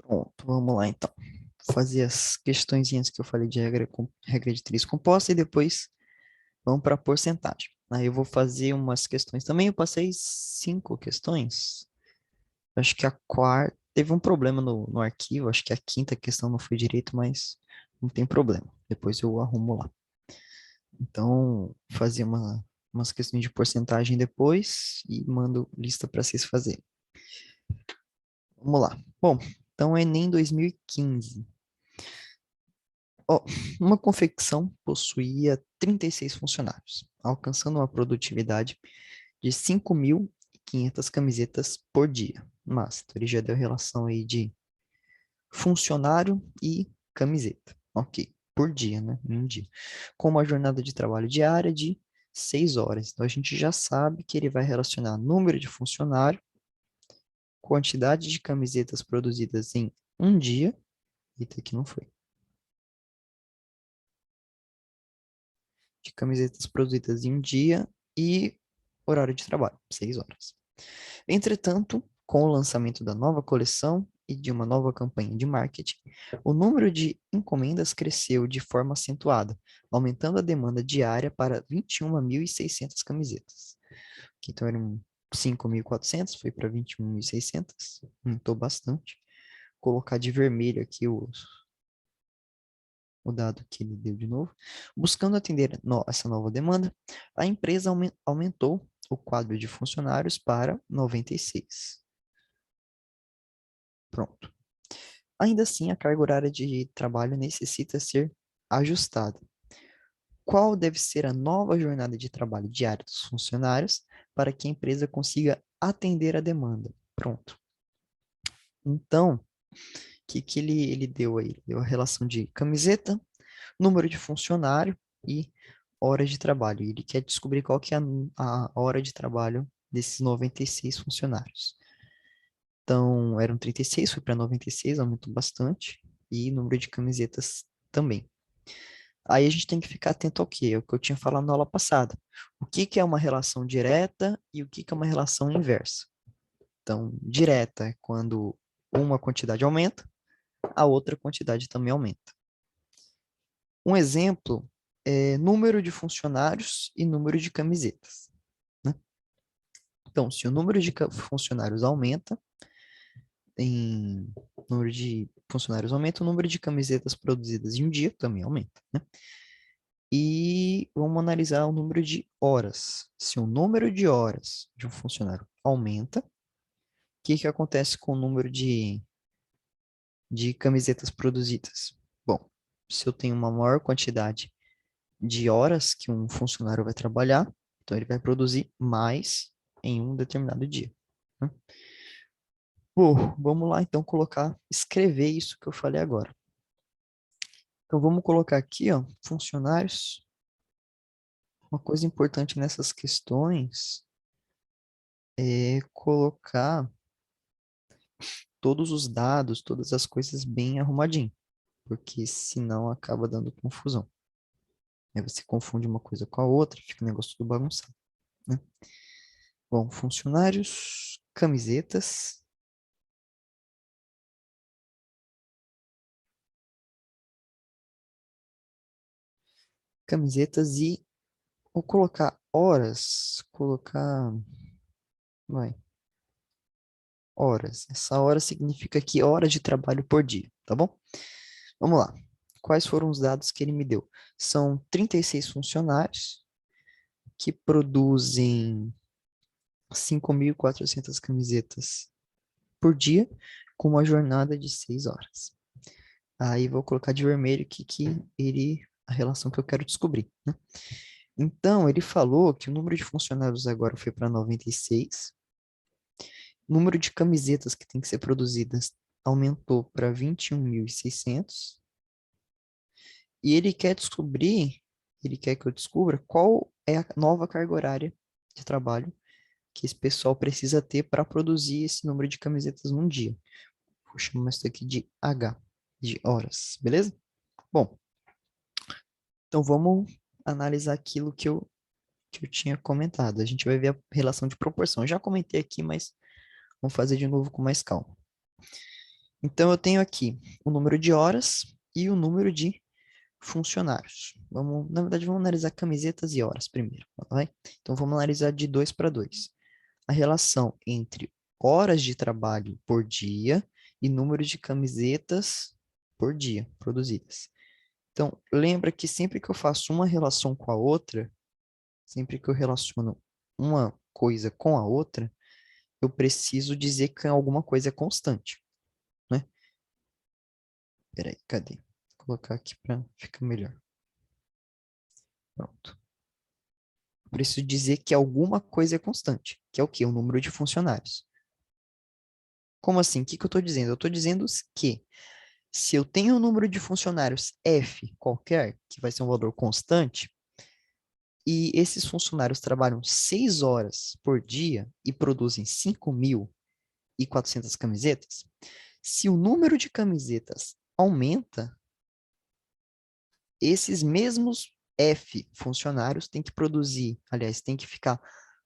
Pronto, vamos lá então. Vou fazer as questõezinhas que eu falei de regra de três composta e depois vamos para porcentagem. Aí eu vou fazer umas questões também. Eu passei 5 questões. Acho que a quarta teve um problema no arquivo. Acho que a quinta questão não foi direito, mas não tem problema. Depois eu arrumo lá. Então, fazer umas questões de porcentagem depois e mando lista para vocês fazerem. Vamos lá. Bom, então Enem 2015. Ó, uma confecção possuía 36 funcionários, alcançando uma produtividade de 5.500 camisetas por dia. Mas, então ele já deu relação aí de funcionário e camiseta. Ok, por dia, né? Em um dia. Com uma jornada de trabalho diária de 6 horas. Então, a gente já sabe que ele vai relacionar número de funcionário, quantidade de camisetas produzidas em um dia. Eita, aqui não foi. De camisetas produzidas em um dia e horário de trabalho, 6 horas. Entretanto, com o lançamento da nova coleção e de uma nova campanha de marketing, o número de encomendas cresceu de forma acentuada, aumentando a demanda diária para 21.600 camisetas. Então eram 5.400, foi para 21.600, aumentou bastante. Vou colocar de vermelho aqui o dado que ele deu de novo. Buscando atender essa nova demanda, a empresa aumentou o quadro de funcionários para 96. Pronto. Ainda assim, a carga horária de trabalho necessita ser ajustada. Qual deve ser a nova jornada de trabalho diária dos funcionários para que a empresa consiga atender a demanda? Pronto. Então, o que ele deu aí? Ele deu a relação de camiseta, número de funcionário e horas de trabalho. E ele quer descobrir qual que é a hora de trabalho desses 96 funcionários. Então, eram 36, foi para 96, aumentou bastante. E número de camisetas também. Aí a gente tem que ficar atento ao quê? É o que eu tinha falado na aula passada. O que que é uma relação direta e o que que é uma relação inversa. Então, direta é quando uma quantidade aumenta, a outra quantidade também aumenta. Um exemplo é número de funcionários e número de camisetas, né? Então, se o número de funcionários aumenta, o número de funcionários aumenta, o número de camisetas produzidas em um dia também aumenta, né? E vamos analisar o número de horas. Se o número de horas de um funcionário aumenta, o que que acontece com o número de camisetas produzidas? Bom, se eu tenho uma maior quantidade de horas que um funcionário vai trabalhar, então ele vai produzir mais em um determinado dia, né? Bom, vamos lá então escrever isso que eu falei agora. Então vamos colocar aqui, ó, funcionários. Uma coisa importante nessas questões é colocar todos os dados, todas as coisas bem arrumadinho, porque senão acaba dando confusão. Aí você confunde uma coisa com a outra, fica o negócio tudo bagunçado, né? Bom, funcionários, camisetas. Camisetas e vou colocar horas, vai, horas. Essa hora significa que horas de trabalho por dia, tá bom? Vamos lá. Quais foram os dados que ele me deu? São 36 funcionários que produzem 5.400 camisetas por dia, com uma jornada de 6 horas. Aí vou colocar de vermelho a relação que eu quero descobrir, né? Então, ele falou que o número de funcionários agora foi para 96, o número de camisetas que tem que ser produzidas aumentou para 21.600, e ele quer que eu descubra qual é a nova carga horária de trabalho que esse pessoal precisa ter para produzir esse número de camisetas num dia. Vou chamar isso aqui de H, de horas, beleza? Bom, então vamos analisar aquilo que eu tinha comentado. A gente vai ver a relação de proporção. Eu já comentei aqui, mas vamos fazer de novo com mais calma. Então, eu tenho aqui o número de horas e o número de funcionários. Vamos, na verdade, vamos analisar camisetas e horas primeiro, vai? Então, vamos analisar de 2 para 2. A relação entre horas de trabalho por dia e número de camisetas por dia produzidas. Então, lembra que sempre que eu faço uma relação com a outra, sempre que eu relaciono uma coisa com a outra, eu preciso dizer que alguma coisa é constante, né? Peraí, cadê? Vou colocar aqui para ficar melhor. Pronto. Preciso dizer que alguma coisa é constante, que é o quê? O número de funcionários. Como assim? O que que eu estou dizendo? Eu estou dizendo que se eu tenho um número de funcionários F qualquer, que vai ser um valor constante, e esses funcionários trabalham 6 horas por dia e produzem 5.400 camisetas, se o número de camisetas aumenta, esses mesmos F funcionários têm que produzir, aliás, têm que ficar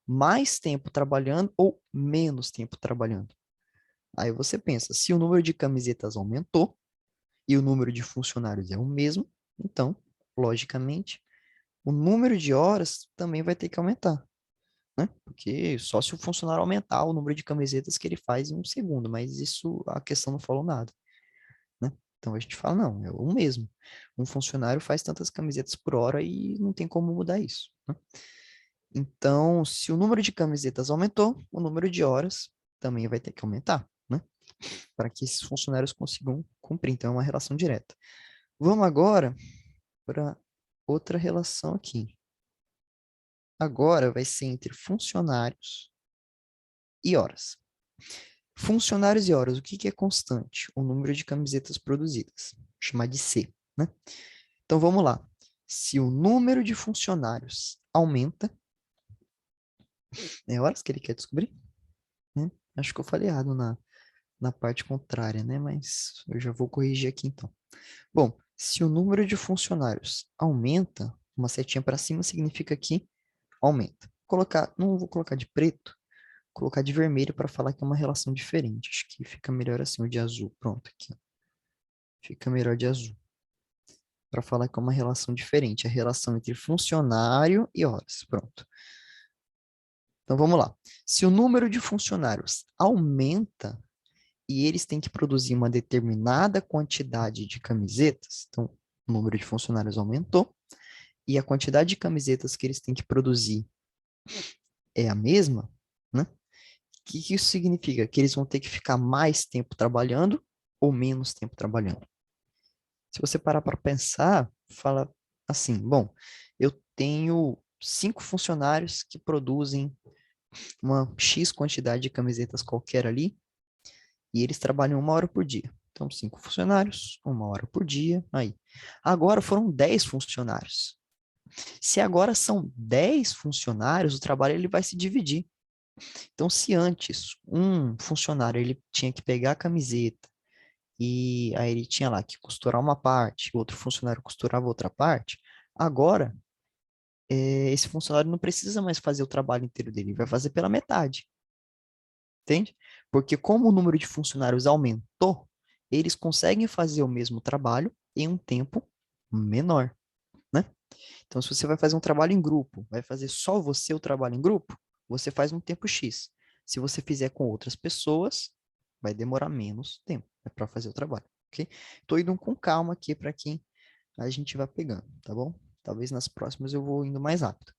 mais tempo trabalhando ou menos tempo trabalhando. Aí você pensa, se o número de camisetas aumentou e o número de funcionários é o mesmo, então, logicamente, o número de horas também vai ter que aumentar, né? Porque só se o funcionário aumentar o número de camisetas que ele faz em um segundo, mas isso a questão não falou nada, né? Então a gente fala, não, é o mesmo. Um funcionário faz tantas camisetas por hora e não tem como mudar isso, né? Então, se o número de camisetas aumentou, o número de horas também vai ter que aumentar, né? Para que esses funcionários consigam cumprir. Então, é uma relação direta. Vamos agora para outra relação aqui. Agora vai ser entre funcionários e horas. Funcionários e horas, o que que é constante? O número de camisetas produzidas. Vou chamar de C, né? Então vamos lá. Se o número de funcionários aumenta, é horas que ele quer descobrir? Né? Acho que eu falei errado na parte contrária, né? Mas eu já vou corrigir aqui então. Bom, se o número de funcionários aumenta, uma setinha para cima significa que aumenta. Colocar, não vou colocar de preto, colocar de vermelho para falar que é uma relação diferente. Acho que fica melhor assim, o de azul. Pronto, aqui. Fica melhor de azul. Para falar que é uma relação diferente. A relação entre funcionário e horas. Pronto. Então vamos lá. Se o número de funcionários aumenta e eles têm que produzir uma determinada quantidade de camisetas, então o número de funcionários aumentou e a quantidade de camisetas que eles têm que produzir é a mesma, né? O que que isso significa? Que eles vão ter que ficar mais tempo trabalhando ou menos tempo trabalhando. Se você parar para pensar, fala assim, bom, eu tenho 5 funcionários que produzem uma X quantidade de camisetas qualquer ali, e eles trabalham 1 hora por dia. Então, 5 funcionários, 1 hora por dia, aí. Agora foram 10 funcionários. Se agora são 10 funcionários, o trabalho ele vai se dividir. Então, se antes um funcionário ele tinha que pegar a camiseta e aí ele tinha lá que costurar uma parte, o outro funcionário costurava outra parte, agora esse funcionário não precisa mais fazer o trabalho inteiro dele, ele vai fazer pela metade, entende? Porque como o número de funcionários aumentou, eles conseguem fazer o mesmo trabalho em um tempo menor, né? Então, se você vai fazer um trabalho em grupo, vai fazer só você o trabalho em grupo, você faz um tempo X. Se você fizer com outras pessoas, vai demorar menos tempo para fazer o trabalho, ok? Estou indo com calma aqui para que a gente vá pegando, tá bom? Talvez nas próximas eu vou indo mais rápido.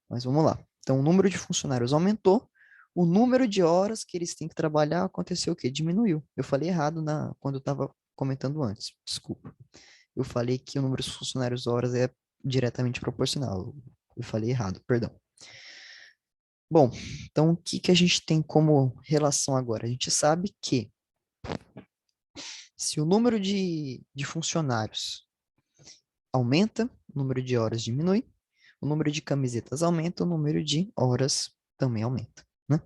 Mas vamos lá. Então, o número de funcionários aumentou, o número de horas que eles têm que trabalhar aconteceu o quê? Diminuiu. Eu falei errado quando eu estava comentando antes, desculpa. Eu falei que o número de funcionários horas é diretamente proporcional. Eu falei errado, perdão. Bom, então o que que a gente tem como relação agora? A gente sabe que se o número de funcionários aumenta, o número de horas diminui, o número de camisetas aumenta, o número de horas também aumenta, né?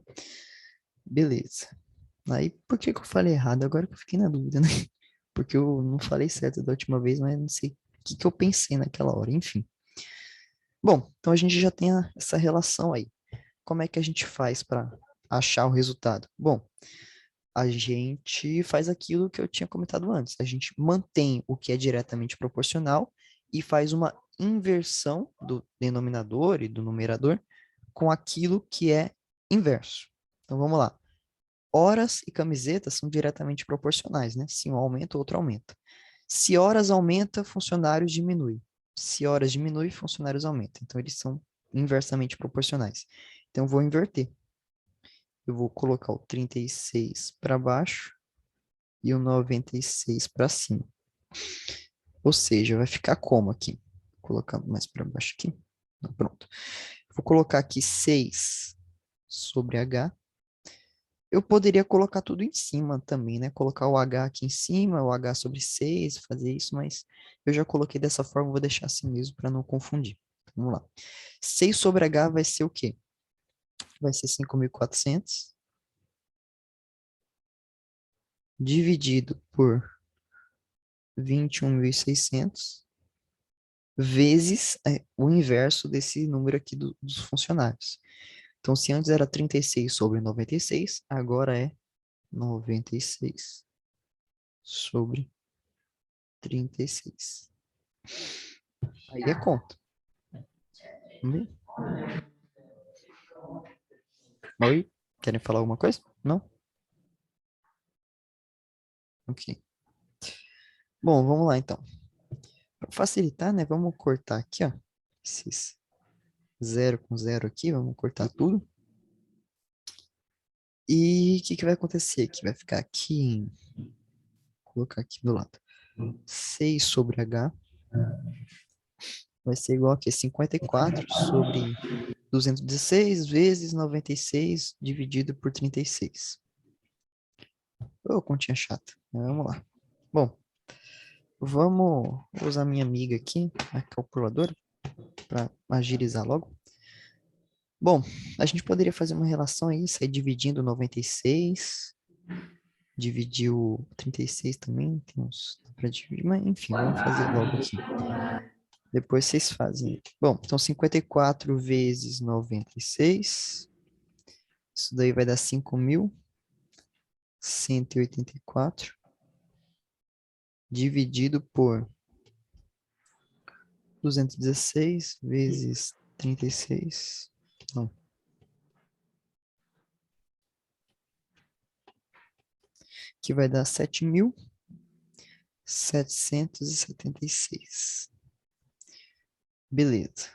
Beleza. Aí, por que que eu falei errado? Agora que eu fiquei na dúvida, né? Porque eu não falei certo da última vez, mas não sei o que que eu pensei naquela hora, enfim. Bom, então a gente já tem essa relação aí. Como é que a gente faz para achar o resultado? Bom, a gente faz aquilo que eu tinha comentado antes. A gente mantém o que é diretamente proporcional e faz uma inversão do denominador e do numerador com aquilo que é inverso. Então vamos lá. Horas e camisetas são diretamente proporcionais, né? Se um aumenta, o outro aumenta. Se horas aumenta, funcionários diminui. Se horas diminui, funcionários aumentam. Então eles são inversamente proporcionais. Então eu vou inverter. Eu vou colocar o 36 para baixo e o 96 para cima. Ou seja, vai ficar como aqui? Vou colocar mais para baixo aqui. Pronto. Vou colocar aqui 6 sobre H. Eu poderia colocar tudo em cima também, né? Colocar o H aqui em cima, o H sobre 6, fazer isso, mas eu já coloquei dessa forma, vou deixar assim mesmo para não confundir. Vamos lá. 6 sobre H vai ser o quê? Vai ser 5.400 dividido por 21.600 vezes o inverso desse número aqui dos funcionários. Então, se antes era 36 sobre 96, agora é 96 sobre 36. Aí é conta. Vamos ver? Oi? Querem falar alguma coisa? Não? Ok. Bom, vamos lá então. Para facilitar, né? Vamos cortar aqui, ó. Esses 0 com 0 aqui, vamos cortar tudo. E o que vai acontecer aqui? Vai ficar aqui, vou colocar aqui do lado. 6 sobre H vai ser igual a quê? 54 sobre 216 vezes 96 dividido por 36. Ô, continha chata. Vamos lá. Bom, vamos usar minha amiga aqui, a calculadora, para agilizar logo. Bom, a gente poderia fazer uma relação aí, sair dividindo 96, dividir o 36 também, tem uns para dividir, mas enfim, vamos fazer logo aqui. Depois vocês fazem. Bom, então 54 vezes 96, isso daí vai dar 5.184, dividido por 216 vezes 36, não, que vai dar 7.776. Beleza.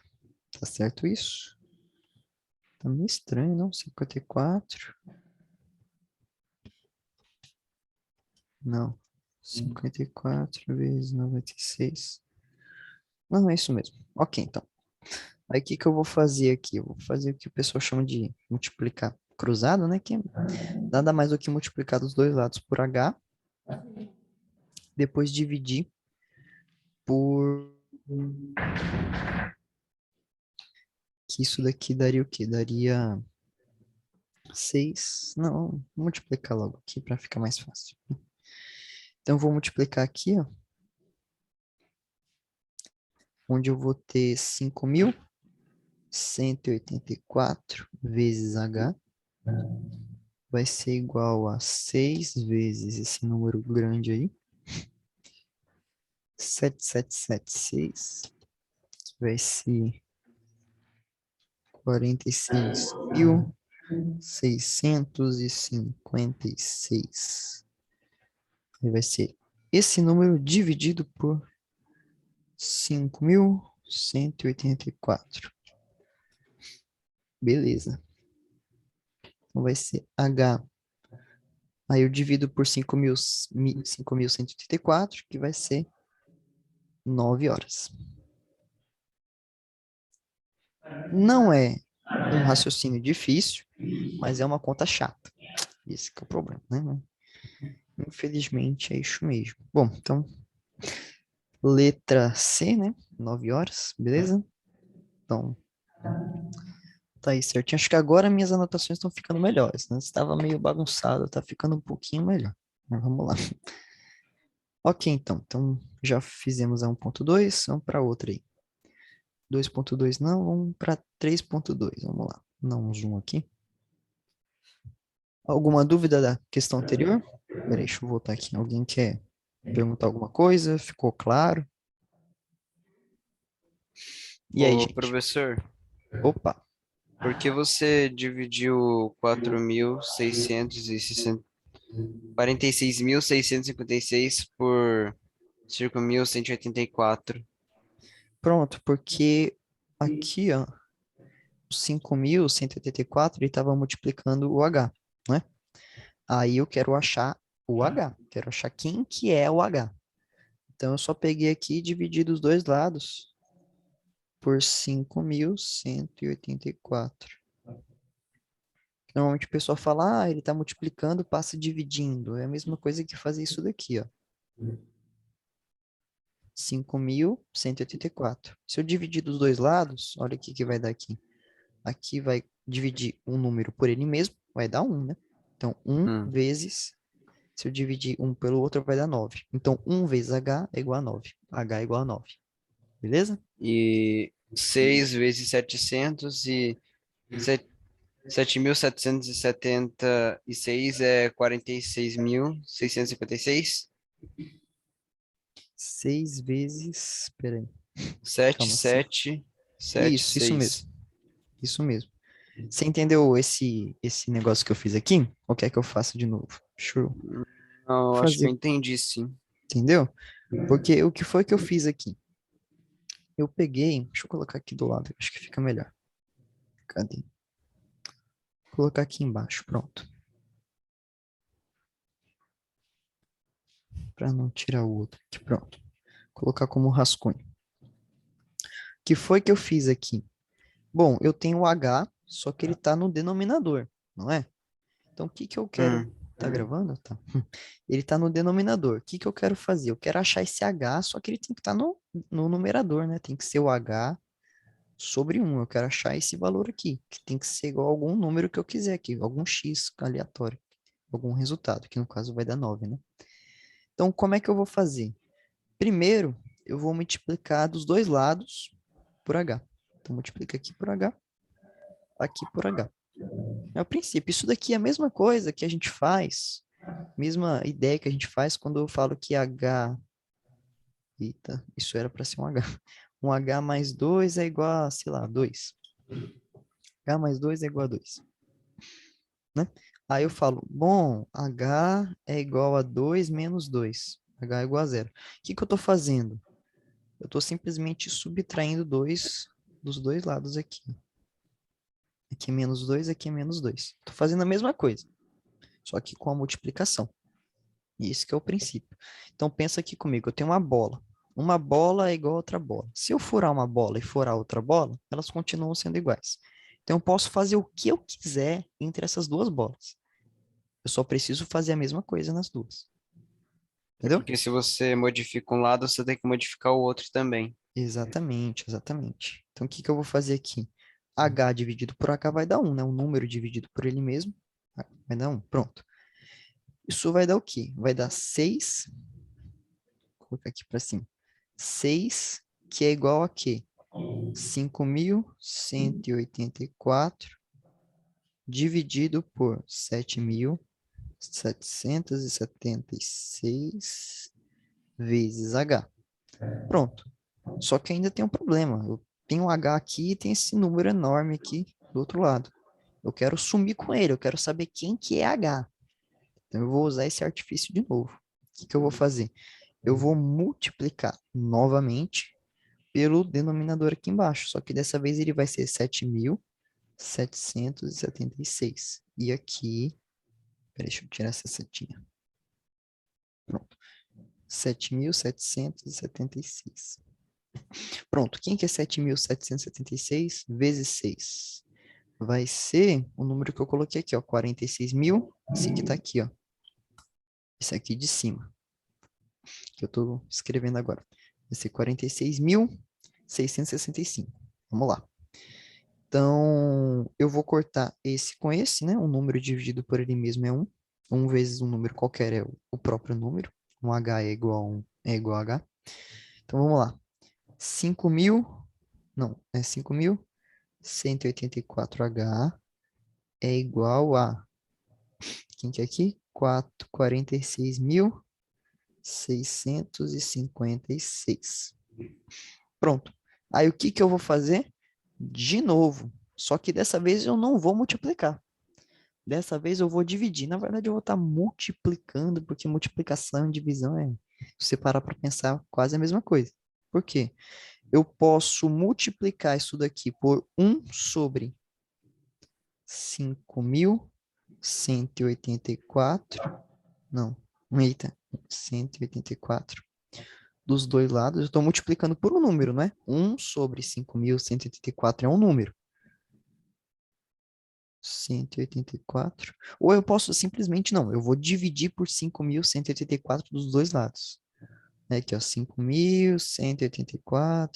Tá certo isso? Tá meio estranho, não? 54. Não. 54 vezes 96. Não, é isso mesmo. Ok, então. Aí o que que eu vou fazer aqui? Eu vou fazer o que o pessoal chama de multiplicar cruzado, né? Que é nada mais do que multiplicar dos dois lados por H. Depois dividir por... Que isso daqui daria o quê? Daria 6. Não, vou multiplicar logo aqui para ficar mais fácil. Então, eu vou multiplicar aqui, ó. Onde eu vou ter 5.184 vezes H vai ser igual a 6 vezes esse número grande aí. 7.776 vai ser 46.656. E vai ser esse número dividido por 5.184. Beleza. Então vai ser H. Aí eu divido por 5.184, que vai ser 9 horas. Não é um raciocínio difícil, mas é uma conta chata. Esse que é o problema, né? Infelizmente é isso mesmo. Bom, então, letra C, né? 9 horas, beleza? Então, tá aí certinho. Acho que agora minhas anotações estão ficando melhores, né? Estava meio bagunçado, tá ficando um pouquinho melhor. Mas vamos lá. Ok, então. Então, já fizemos a 1.2, vamos para outra aí. 2.2 não, vamos para 3.2. Vamos lá. Vou dar um zoom aqui. Alguma dúvida da questão anterior? Peraí, deixa eu voltar aqui. Alguém quer perguntar alguma coisa? Ficou claro? E aí, Ô, gente? professor, Opa, por que você dividiu 46.656 por 5.184? pronto, porque aqui, ó, 5.184 ele estava multiplicando o H, né? Aí eu quero achar o H, quero achar quem que é o H. Então eu só peguei aqui e dividi dos dois lados por 5.184. Normalmente o pessoal fala, ele está multiplicando, passa dividindo. É a mesma coisa que fazer isso daqui, ó. 5.184. Se eu dividir dos dois lados, olha o que que vai dar aqui. Aqui vai dividir um número por ele mesmo, vai dar 1, né? Então, 1 Hum. vezes, se eu dividir um pelo outro, vai dar 9. Então, 1 vezes H é igual a 9. H é igual a 9. Beleza? E 6 vezes 700 e 7.776 é 46.656. 6 vezes. Peraí, Sete calma. Se... sete sete Isso mesmo. seis. Isso mesmo. Você entendeu esse negócio que eu fiz aqui? Ou quer que eu faça de novo? Deixa eu Não, eu acho que eu fazer. entendi, sim. Entendeu? Porque o que foi que eu fiz aqui? Eu peguei. Deixa eu colocar aqui do lado, acho que fica melhor. Cadê? Vou colocar aqui embaixo, pronto. Para não tirar o outro aqui, pronto. Colocar como rascunho. O que foi que eu fiz aqui? Bom, eu tenho o H, só que ele está no denominador, não é? Então, o que que eu quero... Hum. Tá gravando? Tá. Ele está no denominador. O que que eu quero fazer? Eu quero achar esse H, só que ele tem que estar no numerador, né? Tem que ser o H sobre 1. Eu quero achar esse valor aqui, que tem que ser igual a algum número que eu quiser aqui, algum X aleatório, algum resultado, que no caso vai dar 9, né? Então, como é que eu vou fazer? Primeiro, eu vou multiplicar dos dois lados por H. Então, multiplica aqui por H. É o princípio. Isso daqui é a mesma coisa que a gente faz, mesma ideia que a gente faz quando eu falo que H. Eita, isso era para ser um H. Um H mais 2 é igual a, sei lá, 2. H mais 2 é igual a 2, né? Aí eu falo, bom, H é igual a 2 menos 2. H é igual a zero. O que que eu estou fazendo? Eu estou simplesmente subtraindo 2 dos dois lados aqui. Aqui é menos 2, aqui é menos 2. Estou fazendo a mesma coisa, só que com a multiplicação. E esse que é o princípio. Então pensa aqui comigo, eu tenho uma bola. Uma bola é igual a outra bola. Se eu furar uma bola e furar outra bola, elas continuam sendo iguais. Então eu posso fazer o que eu quiser entre essas duas bolas. Eu só preciso fazer a mesma coisa nas duas. É Entendeu? porque se você modifica um lado, você tem que modificar o outro também. Exatamente, exatamente. Então o que que eu vou fazer aqui? H dividido por H vai dar 1, né? Um número dividido por ele mesmo vai dar 1. Pronto. Isso vai dar o quê? Vai dar 6. Vou colocar aqui para cima. 6, que é igual a quê? 5.184 dividido por 7.776 vezes H. Pronto. Só que ainda tem um problema. Eu tenho um H aqui e tem esse número enorme aqui do outro lado. Eu quero sumir com ele, eu quero saber quem que é H. Então eu vou usar esse artifício de novo. O que que eu vou fazer? Eu vou multiplicar novamente pelo denominador aqui embaixo, só que dessa vez ele vai ser 7.776. E aqui, peraí, deixa eu tirar essa setinha. Pronto. 7.776. Pronto, quem que é 7.776 vezes 6? Vai ser o número que eu coloquei aqui, ó, 46.000. Esse que tá aqui, ó. Esse aqui de cima, que eu tô escrevendo agora. Vai ser 46.665. Vamos lá. Então, eu vou cortar esse com esse, né? Um número dividido por ele mesmo é 1. 1 vezes um número qualquer é o próprio número. Um H é igual a 1, é igual a H. Então, vamos lá. 5.000, não, é 5.184H é igual a Quem que é aqui? 46.656. Pronto. Aí o que que eu vou fazer? De novo. Só que dessa vez eu não vou multiplicar. Dessa vez eu vou dividir. Na verdade, eu vou estar multiplicando, porque multiplicação e divisão é, se você parar para pensar, quase a mesma coisa. Por quê? Eu posso multiplicar isso daqui por 1 sobre 5.184. Não, eita, 184 dos dois lados. Eu estou multiplicando por um número, não é? 1 sobre 5.184 é um número. 184. Ou eu posso simplesmente, não, eu vou dividir por 5.184 dos dois lados. É aqui, ó, 5.184,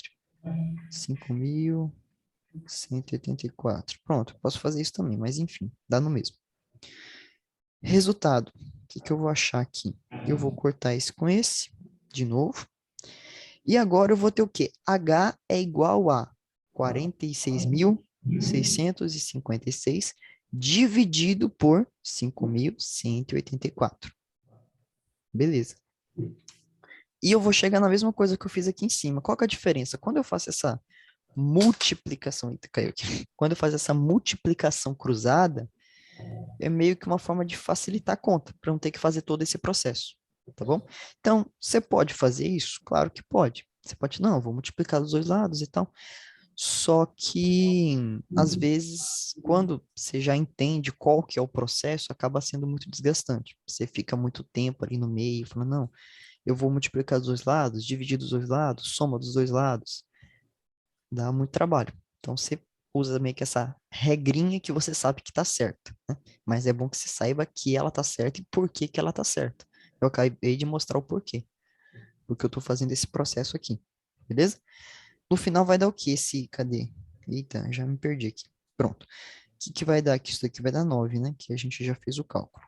5.184. Pronto, eu posso fazer isso também, mas enfim, dá no mesmo. Resultado, o que que eu vou achar aqui? Eu vou cortar esse com esse, de novo. E agora eu vou ter o quê? H é igual a 46.656 dividido por 5.184. Beleza. E eu vou chegar na mesma coisa que eu fiz aqui em cima. Qual que é a diferença? Quando eu faço essa multiplicação, eita, caiu aqui. Quando eu faço essa multiplicação cruzada, é meio que uma forma de facilitar a conta, para não ter que fazer todo esse processo, tá bom? Então, você pode fazer isso? Claro que pode. Você pode, não, vou multiplicar dos dois lados e tal. Só que, às vezes, quando você já entende qual que é o processo, acaba sendo muito desgastante. Você fica muito tempo ali no meio, falando, não, eu vou multiplicar dos dois lados, dividir dos dois lados, soma dos dois lados. Dá muito trabalho. Então, você usa meio que essa regrinha que você sabe que tá certa, né? Mas é bom que você saiba que ela tá certa e por que que ela tá certa. Eu acabei de mostrar o porquê. Porque eu tô fazendo esse processo aqui. Beleza? No final vai dar o quê? Cadê? Eita, já me perdi aqui. Pronto. O que que vai dar aqui? Isso daqui vai dar 9, né? Que a gente já fez o cálculo.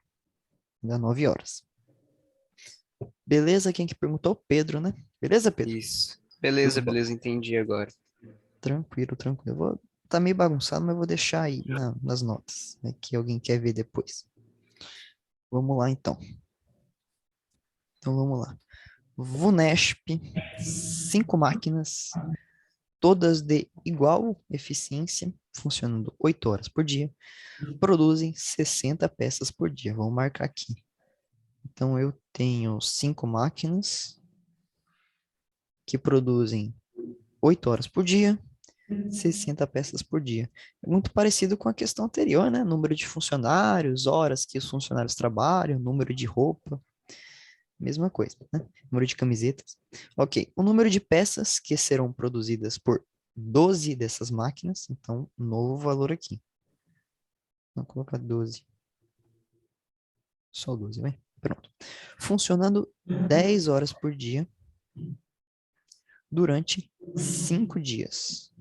Dá 9 horas. Beleza? Quem que perguntou? Pedro, né? Beleza, Pedro? Isso. Beleza, Tudo beleza, entendi agora. tranquilo, tranquilo. Tá meio bagunçado, mas eu vou deixar aí nas notas, né, que alguém quer ver depois. Vamos lá, então. Então, vamos lá. VUNESP, 5 máquinas, todas de igual eficiência, funcionando 8 horas por dia, produzem 60 peças por dia. Vamos marcar aqui. Então, eu tenho 5 máquinas que produzem 8 horas por dia, 60 peças por dia. É muito parecido com a questão anterior, né? Número de funcionários, horas que os funcionários trabalham, número de roupa, mesma coisa, né? Número de camisetas. Ok, o número de peças que serão produzidas por 12 dessas máquinas, então, novo valor aqui. Vamos colocar 12. Só 12, vai. Pronto. Funcionando 10 horas por dia durante 5 dias.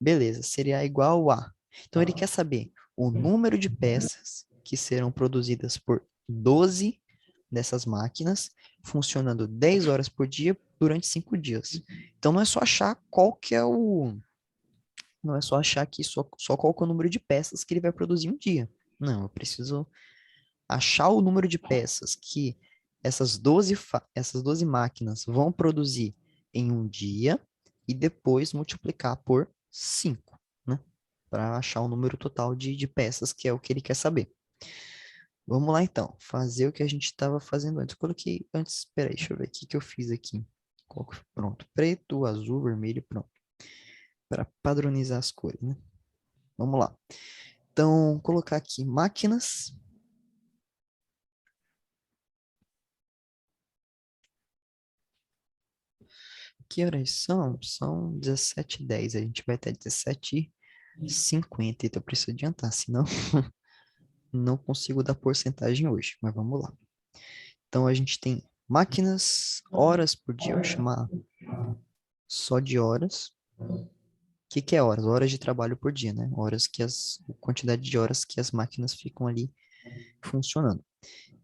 Beleza, seria igual a. Então ele quer saber o número de peças que serão produzidas por 12 dessas máquinas, funcionando 10 horas por dia durante 5 dias. Então não é só achar qual que é o. Não é só achar aqui só qual que é o número de peças que ele vai produzir um dia. Não, eu preciso achar o número de peças que essas 12 máquinas vão produzir em um dia e depois multiplicar por 5, né? Para achar o número total de peças, que é o que ele quer saber. Vamos lá, então. Fazer o que a gente estava fazendo antes. Eu coloquei antes, espera aí, deixa eu ver o que eu fiz aqui. Pronto. Preto, azul, vermelho, pronto. Para padronizar as cores, né? Vamos lá. Então, colocar aqui máquinas. Que horas são? São 17h10. A gente vai até 17h50. Então, eu preciso adiantar, senão não consigo dar porcentagem hoje. Mas vamos lá. Então, a gente tem máquinas, horas por dia. Eu vou chamar só de horas. O que é horas? Horas de trabalho por dia, né? Quantidade de horas que as máquinas ficam ali funcionando.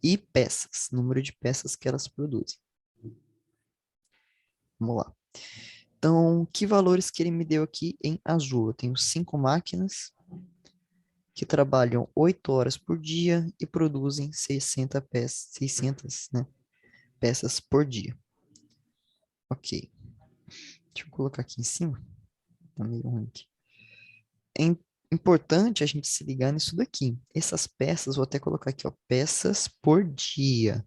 E peças, número de peças que elas produzem. Vamos lá. Então, que valores que ele me deu aqui em azul? Eu tenho 5 máquinas que trabalham 8 horas por dia e produzem 600, né, peças por dia. Ok. Deixa eu colocar aqui em cima. Tá meio ruim aqui. É importante a gente se ligar nisso daqui. Essas peças, vou até colocar aqui, ó, peças por dia.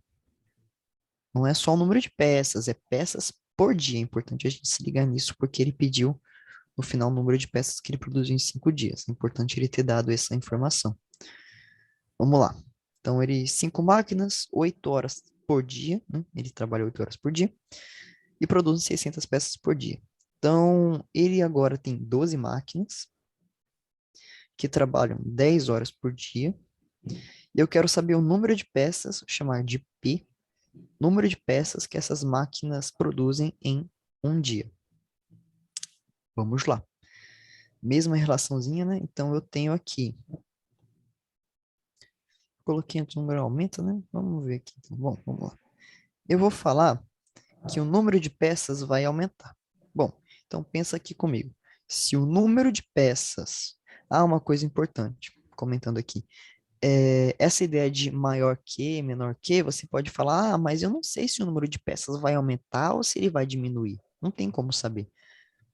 Não é só o número de peças, é peças por dia. É importante a gente se ligar nisso, porque ele pediu no final o número de peças que ele produziu em 5 dias. É importante ele ter dado essa informação. Vamos lá. Então, ele, 5 máquinas, 8 horas por dia, né? Ele trabalha 8 horas por dia e produz 600 peças por dia. Então, ele agora tem 12 máquinas que trabalham 10 horas por dia. E eu quero saber o número de peças, vou chamar de P, número de peças que essas máquinas produzem em um dia. Vamos lá. Mesma relaçãozinha, né? Então, eu tenho aqui. Coloquei o número aumenta, né? Vamos ver aqui. Então, bom, vamos lá. Eu vou falar que o número de peças vai aumentar. Bom, então pensa aqui comigo. Se o número de peças... Ah, uma coisa importante, comentando aqui. Essa ideia de maior que, menor que, você pode falar, ah, mas eu não sei se o número de peças vai aumentar ou se ele vai diminuir. Não tem como saber.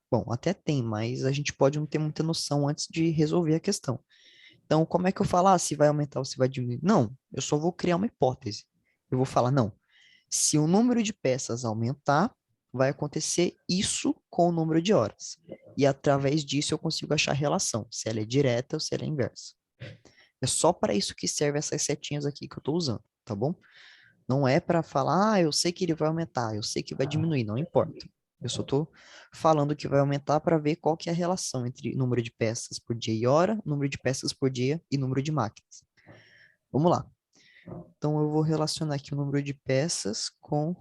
Bom, até tem, mas a gente pode não ter muita noção antes de resolver a questão. Então, como é que eu falo, se vai aumentar ou se vai diminuir? Não, eu só vou criar uma hipótese. Eu vou falar, não, se o número de peças aumentar, vai acontecer isso com o número de horas. E através disso eu consigo achar a relação, se ela é direta ou se ela é inversa. É só para isso que servem essas setinhas aqui que eu estou usando, tá bom? Não é para falar, eu sei que ele vai aumentar, eu sei que vai diminuir, não importa. Eu só estou falando que vai aumentar para ver qual que é a relação entre número de peças por dia e hora, número de peças por dia e número de máquinas. Vamos lá. Então, eu vou relacionar aqui o número de peças com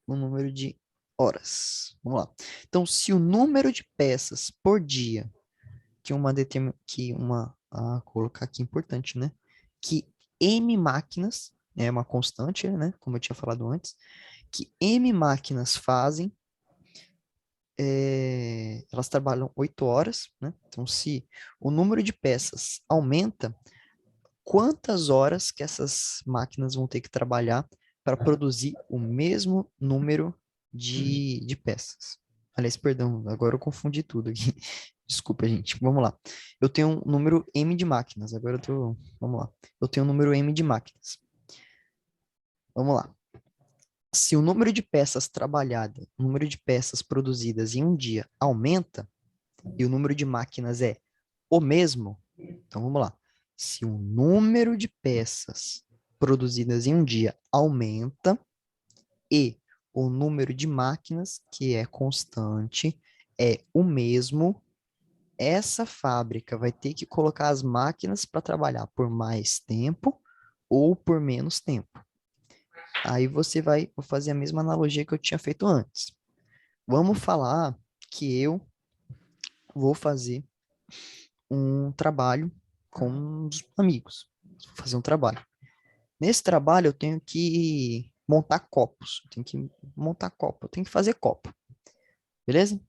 o número de horas. Vamos lá. Então, se o número de peças por dia colocar aqui importante, né? Que M máquinas, é uma constante, né? Como eu tinha falado antes, que M máquinas fazem, elas trabalham 8 horas, né? Então, se o número de peças aumenta, quantas horas que essas máquinas vão ter que trabalhar para produzir o mesmo número de peças? Aliás, perdão, agora eu confundi tudo aqui. Desculpa, gente. Vamos lá. Eu tenho um número M de máquinas. Agora eu tô. Vamos lá. Eu tenho um número M de máquinas. Vamos lá. Se o número de peças trabalhadas, o número de peças produzidas em um dia aumenta, e o número de máquinas é o mesmo, então vamos lá. Se o número de peças produzidas em um dia aumenta e o número de máquinas, que é constante, é o mesmo, essa fábrica vai ter que colocar as máquinas para trabalhar por mais tempo ou por menos tempo. Aí você vai fazer a mesma analogia que eu tinha feito antes. Vamos falar que eu vou fazer um trabalho com os amigos. Vou fazer um trabalho. Nesse trabalho eu tenho que montar copos. Eu tenho que montar copo. Eu tenho que fazer copo. Beleza?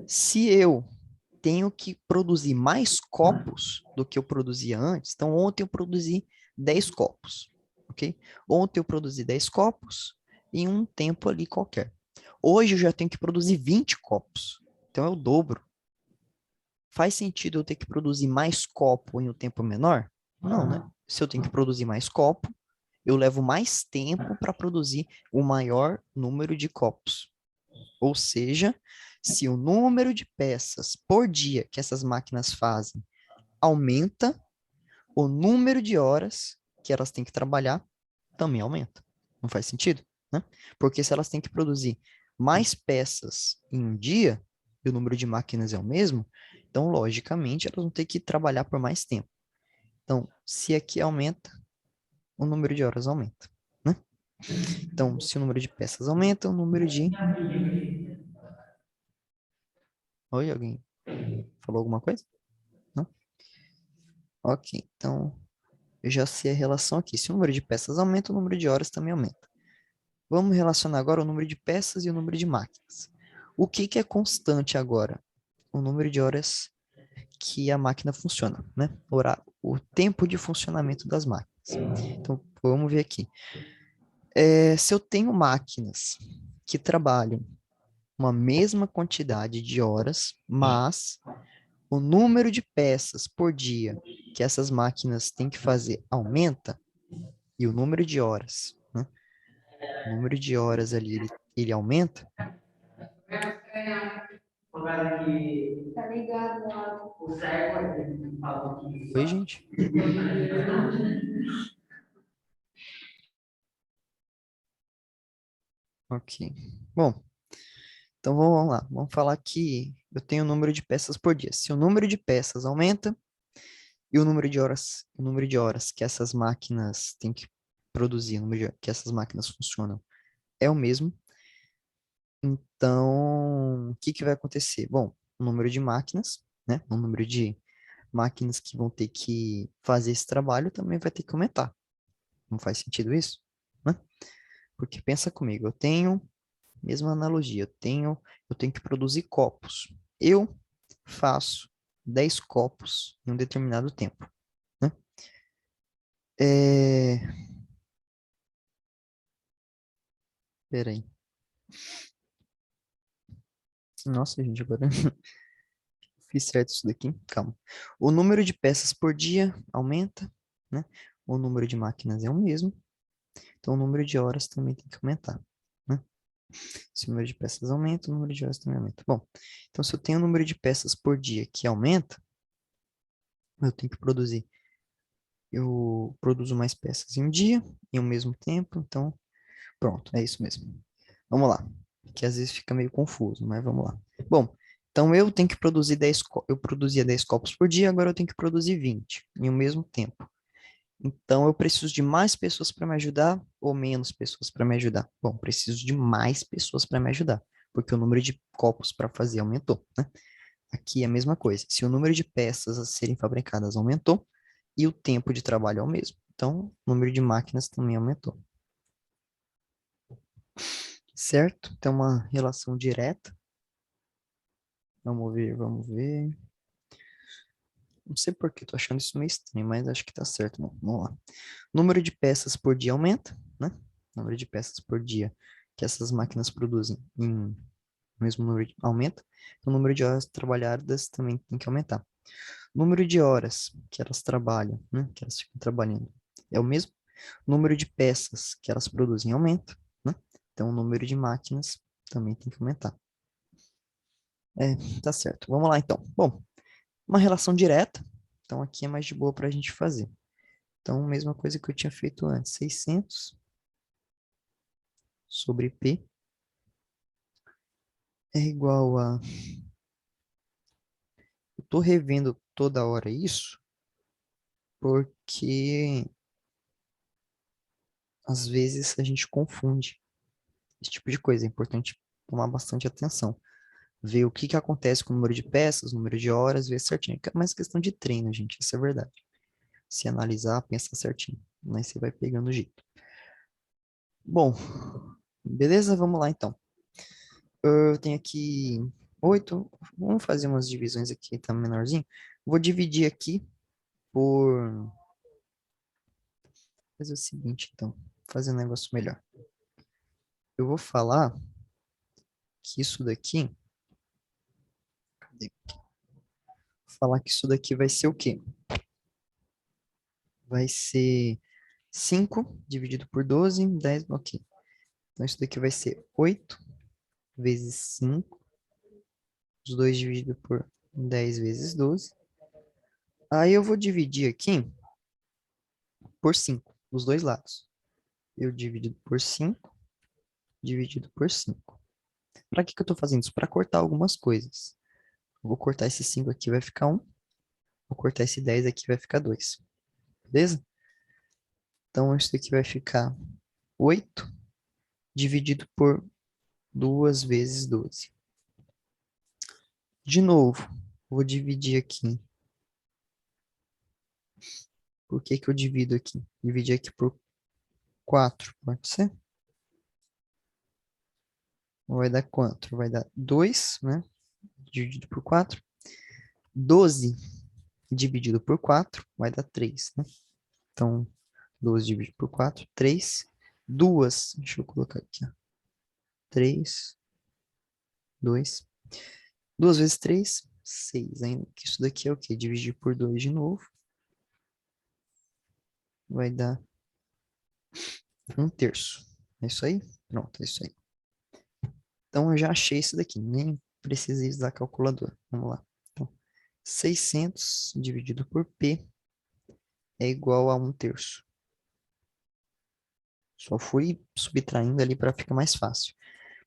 Se eu tenho que produzir mais copos do que eu produzia antes. Então, ontem eu produzi 10 copos, ok? Ontem eu produzi 10 copos em um tempo ali qualquer. Hoje eu já tenho que produzir 20 copos. Então, é o dobro. Faz sentido eu ter que produzir mais copo em um tempo menor? Não, né? Se eu tenho que produzir mais copo, eu levo mais tempo para produzir o maior número de copos. Ou seja, se o número de peças por dia que essas máquinas fazem aumenta, o número de horas que elas têm que trabalhar também aumenta. Não faz sentido, né? Porque se elas têm que produzir mais peças em um dia, e o número de máquinas é o mesmo, então, logicamente, elas vão ter que trabalhar por mais tempo. Então, se aqui aumenta, o número de horas aumenta, né? Então, se o número de peças aumenta, o número de... Oi, alguém falou alguma coisa? Não? Ok, então eu já sei a relação aqui. Se o número de peças aumenta, o número de horas também aumenta. Vamos relacionar agora o número de peças e o número de máquinas. O que que é constante agora? O número de horas que a máquina funciona, né? O tempo de funcionamento das máquinas. Então, vamos ver aqui. Se eu tenho máquinas que trabalham uma mesma quantidade de horas, mas o número de peças por dia que essas máquinas têm que fazer aumenta, e o número de horas, né? O número de horas ali, ele aumenta. Tá ligado lá. Oi, gente. Ok. Bom, então vamos lá. Vamos falar que eu tenho o número de peças por dia. Se o número de peças aumenta e o número de horas que essas máquinas têm que produzir, o número que essas máquinas funcionam é o mesmo, então o que que vai acontecer? Bom, o número de máquinas, né? O número de máquinas que vão ter que fazer esse trabalho também vai ter que aumentar. Não faz sentido isso, né? Porque pensa comigo, eu tenho, mesma analogia, eu tenho que produzir copos. Eu faço 10 copos em um determinado tempo, né? É... Peraí. Nossa, gente, agora fiz certo isso daqui. Calma. O número de peças por dia aumenta, né? O número de máquinas é o mesmo, então o número de horas também tem que aumentar, né? Se o número de peças aumenta, o número de horas também aumenta. Bom, então se eu tenho o número de peças por dia que aumenta, eu tenho que produzir. Eu produzo mais peças em um dia, em um mesmo tempo, então pronto, é isso mesmo. Vamos lá, que às vezes fica meio confuso, mas vamos lá. Bom, então eu tenho que produzir 10, eu produzia 10 copos por dia, agora eu tenho que produzir 20 em um mesmo tempo. Então eu preciso de mais pessoas para me ajudar ou menos pessoas para me ajudar? Bom, preciso de mais pessoas para me ajudar, porque o número de copos para fazer aumentou, né? Aqui é a mesma coisa. Se o número de peças a serem fabricadas aumentou e o tempo de trabalho é o mesmo, então o número de máquinas também aumentou. Certo? Tem uma relação direta. Vamos ver, vamos ver. Não sei por que tô achando isso meio estranho, mas acho que tá certo. Não. Vamos lá. Número de peças por dia aumenta, né? Número de peças por dia que essas máquinas produzem em mesmo número aumenta. O número de horas trabalhadas também tem que aumentar. O número de horas que elas trabalham, né? Que elas ficam trabalhando é o mesmo. O número de peças que elas produzem aumenta, né? Então o número de máquinas também tem que aumentar. Tá certo. Vamos lá então. Bom, uma relação direta. Então aqui é mais de boa para a gente fazer. Então, mesma coisa que eu tinha feito antes. 600 sobre P é igual a... Eu estou revendo toda hora isso, porque às vezes a gente confunde esse tipo de coisa. É importante tomar bastante atenção. Ver o que que acontece com o número de peças, o número de horas, ver certinho. É mais questão de treino, gente. Isso é verdade. Se analisar, pensar certinho. Mas você vai pegando o jeito. Bom, beleza? Vamos lá então. Eu tenho aqui 8. Vamos fazer umas divisões aqui, tá menorzinho. Vou dividir aqui por. Fazer o seguinte, então. Fazer um negócio melhor. Eu vou falar que isso daqui. Cadê? Vou falar que isso daqui vai ser o quê? Vai ser 5 dividido por 12, 10. Ok. Então isso daqui vai ser 8 vezes 5. Os 2 dividido por 10 vezes 12. Aí eu vou dividir aqui por 5, os dois lados. Eu dividido por 5, dividido por 5. Para que que eu estou fazendo isso? Para cortar algumas coisas. Eu vou cortar esse 5 aqui, vai ficar 1. Vou cortar esse 10 aqui, vai ficar 2. Beleza? Então, isso aqui vai ficar 8 dividido por 2 vezes 12. De novo, vou dividir aqui. Por que que eu divido aqui? Dividir aqui por 4, pode ser? Vai dar quanto? Vai dar 2, né? Dividido por 4. 12 dividido por 4 vai dar 3, né? Então, 12 dividido por 4, 3. 2, deixa eu colocar aqui, ó. 3, 2. 2 vezes 3, 6. Ainda que isso daqui é o quê? Dividir por 2 de novo. Vai dar 1/3. É isso aí? Pronto, é isso aí. Então, eu já achei isso daqui. Nem precisei usar a calculadora. Vamos lá. Então, 600 dividido por P é igual a 1/3. Só fui subtraindo ali para ficar mais fácil.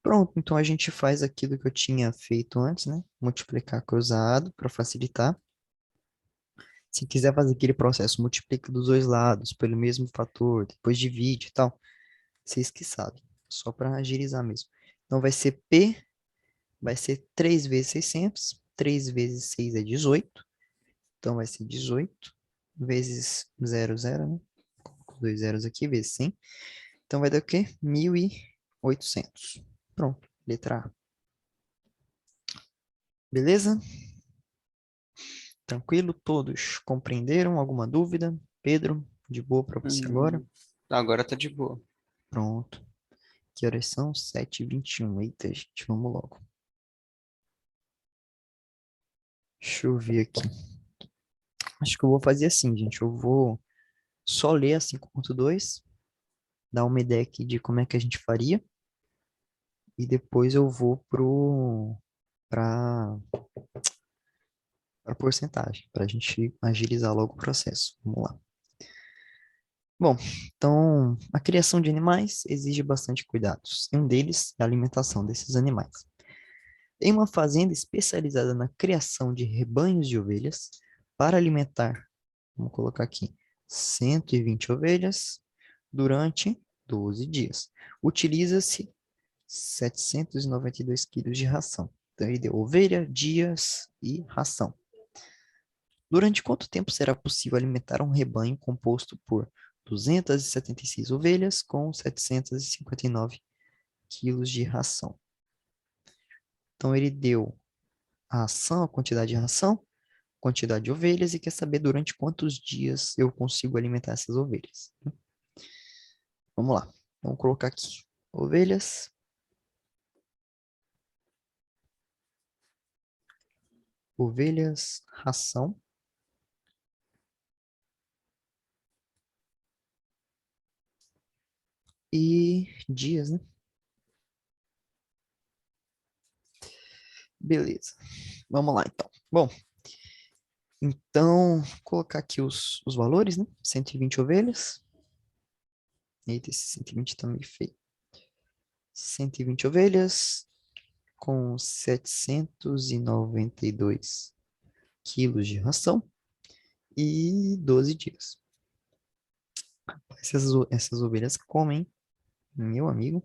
Pronto, então a gente faz aquilo que eu tinha feito antes, né? Multiplicar cruzado para facilitar. Se quiser fazer aquele processo, multiplica dos dois lados pelo mesmo fator, depois divide e tal. Vocês que sabem, só para agilizar mesmo. Então vai ser P, vai ser 3 vezes 600. 3 vezes 6 é 18. Então vai ser 18 vezes 00, né? Coloco os dois zeros aqui, vezes 100. Então vai dar o quê? 1.800. Pronto, letra A. Beleza? Tranquilo? Todos compreenderam? Alguma dúvida? Pedro, de boa para você agora? Agora tá de boa. Pronto. Que horas são? 7h21. Eita, gente, vamos logo. Deixa eu ver aqui. Acho que eu vou fazer assim, gente. Eu vou só ler a 5.2, dar uma ideia aqui de como é que a gente faria, e depois eu vou para porcentagem, para a gente agilizar logo o processo. Vamos lá. Bom, então, a criação de animais exige bastante cuidados, e um deles é a alimentação desses animais. Em uma fazenda especializada na criação de rebanhos de ovelhas, para alimentar, vamos colocar aqui, 120 ovelhas durante 12 dias. Utiliza-se 792 quilos de ração. Então, ele deu ovelha, dias e ração. Durante quanto tempo será possível alimentar um rebanho composto por 276 ovelhas com 759 quilos de ração? Então, ele deu a ração, a quantidade de ração, quantidade de ovelhas e quer saber durante quantos dias eu consigo alimentar essas ovelhas. Vamos lá. Vamos colocar aqui. Ovelhas. Ovelhas, ração. E dias, né? Beleza. Vamos lá, então. Bom, então, colocar aqui os valores, né? 120 ovelhas. Eita, esse 120 tá meio feio. 120 ovelhas com 792 quilos de ração e 12 dias. Essas ovelhas comem, meu amigo,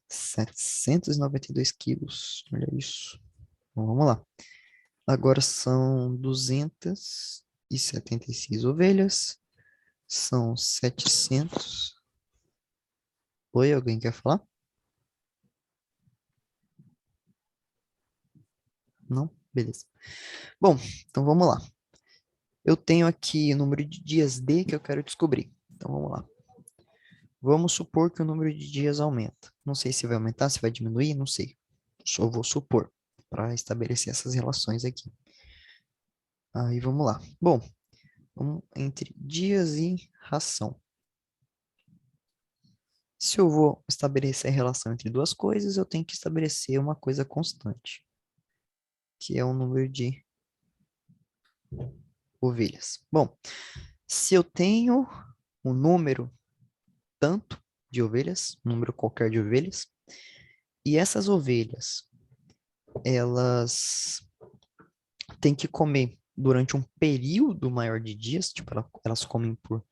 792 quilos. Olha isso. Então, vamos lá. Agora são 276 ovelhas. São 700. Oi, alguém quer falar? Não? Beleza. Bom, então vamos lá. Eu tenho aqui o número de dias D que eu quero descobrir. Então vamos lá. Vamos supor que o número de dias aumenta. Não sei se vai aumentar, se vai diminuir, não sei. Só vou supor para estabelecer essas relações aqui. Aí vamos lá. Bom, vamos entre dias e ração. Se eu vou estabelecer a relação entre duas coisas, eu tenho que estabelecer uma coisa constante, que é o número de ovelhas. Bom, se eu tenho um número tanto de ovelhas, um número qualquer de ovelhas, e essas ovelhas, elas têm que comer durante um período maior de dias, tipo, elas comem por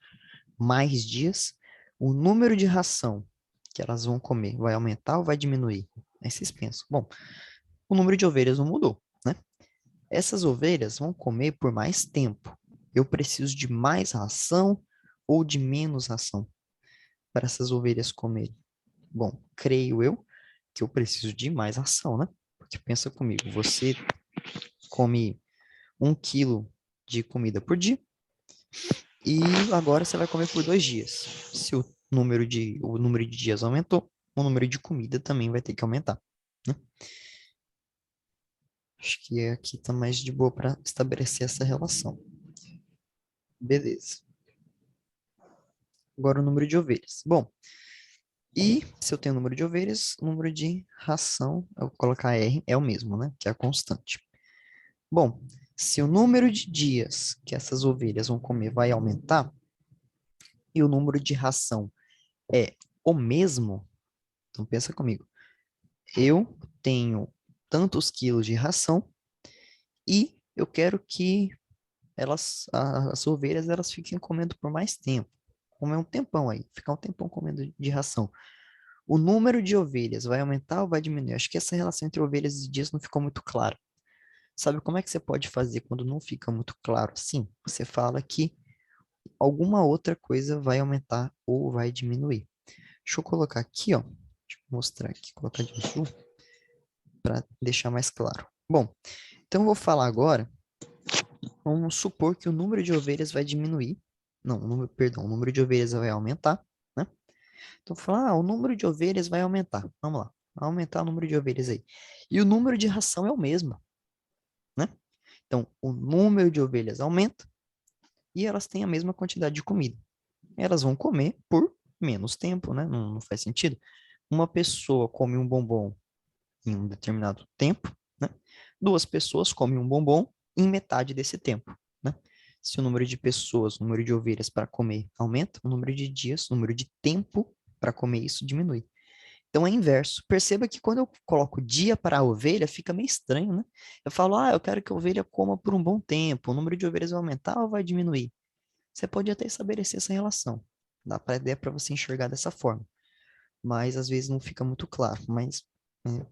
mais dias, o número de ração que elas vão comer vai aumentar ou vai diminuir? Aí vocês pensam, bom, o número de ovelhas não mudou, né? Essas ovelhas vão comer por mais tempo. Eu preciso de mais ração ou de menos ração para essas ovelhas comerem? Bom, creio eu que eu preciso de mais ração, né? Porque pensa comigo, você come 1 quilo de comida por dia. E agora você vai comer por 2 dias. Se o número de dias aumentou, o número de comida também vai ter que aumentar, né? Acho que aqui tá mais de boa para estabelecer essa relação. Beleza. Agora o número de ovelhas. Bom, e se eu tenho o número de ovelhas, o número de ração, eu vou colocar R, é o mesmo, né? Que é a constante. Bom, se o número de dias que essas ovelhas vão comer vai aumentar, e o número de ração é o mesmo, então pensa comigo. Eu tenho tantos quilos de ração e eu quero que as ovelhas, elas fiquem comendo por mais tempo. Comer um tempão aí, ficar um tempão comendo de ração. O número de ovelhas vai aumentar ou vai diminuir? Acho que essa relação entre ovelhas e dias não ficou muito clara. Sabe como é que você pode fazer quando não fica muito claro assim? Você fala que alguma outra coisa vai aumentar ou vai diminuir. Deixa eu colocar aqui, ó. Deixa eu mostrar aqui, colocar de azul para deixar mais claro. Bom, então eu vou falar agora. Vamos supor que o número de ovelhas vai diminuir. Não, perdão, o número de ovelhas vai aumentar, né? Então, falar, o número de ovelhas vai aumentar. Vamos lá, vai aumentar o número de ovelhas aí. E o número de ração é o mesmo, né? Então, o número de ovelhas aumenta e elas têm a mesma quantidade de comida. Elas vão comer por menos tempo, né? Não faz sentido. Uma pessoa come um bombom em um determinado tempo, né? 2 pessoas comem um bombom em metade desse tempo, né? Se o número de pessoas, o número de ovelhas para comer aumenta, o número de dias, o número de tempo para comer isso diminui. Então é inverso. Perceba que quando eu coloco dia para a ovelha, fica meio estranho, né? Eu falo, eu quero que a ovelha coma por um bom tempo, o número de ovelhas vai aumentar ou vai diminuir? Você pode até estabelecer essa relação. Dá para ideia para você enxergar dessa forma. Mas às vezes não fica muito claro. Mas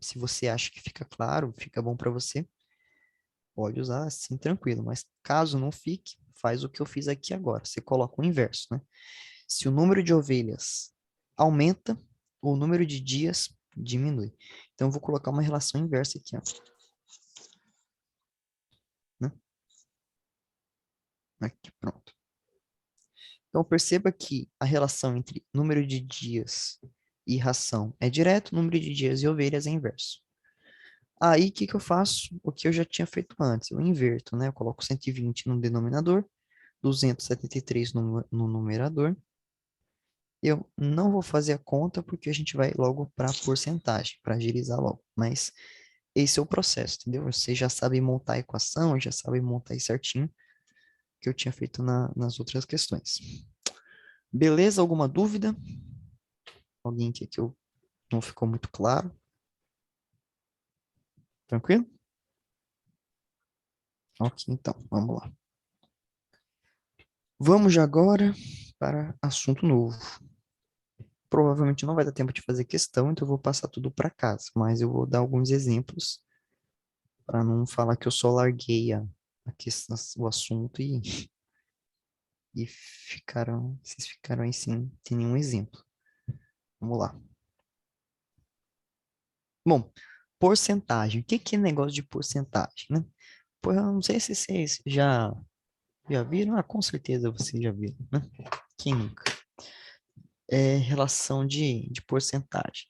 se você acha que fica claro, fica bom para você, pode usar assim tranquilo. Mas caso não fique, faz o que eu fiz aqui agora. Você coloca o inverso, né? Se o número de ovelhas aumenta, o número de dias diminui. Então, eu vou colocar uma relação inversa aqui, ó. Né? Aqui, pronto. Então, perceba que a relação entre número de dias e ração é direto, número de dias e ovelhas é inverso. Aí, o que que eu faço? O que eu já tinha feito antes, eu inverto, né? Eu coloco 120 no denominador, 273 no numerador. Eu não vou fazer a conta porque a gente vai logo para a porcentagem, para agilizar logo. Mas esse é o processo, entendeu? Você já sabe montar a equação, já sabe montar aí certinho, que eu tinha feito nas outras questões. Beleza? Alguma dúvida? Alguém que eu não ficou muito claro? Tranquilo? Ok, então, vamos lá. Vamos já agora para assunto novo. Provavelmente não vai dar tempo de fazer questão, então eu vou passar tudo para casa, mas eu vou dar alguns exemplos para não falar que eu só larguei a questão, o assunto e vocês ficaram aí sem nenhum exemplo. Vamos lá. Bom, porcentagem. O que que é negócio de porcentagem, né? Pô, eu não sei se vocês já viram. Ah, com certeza vocês já viram, né? Quem nunca? É relação de porcentagem.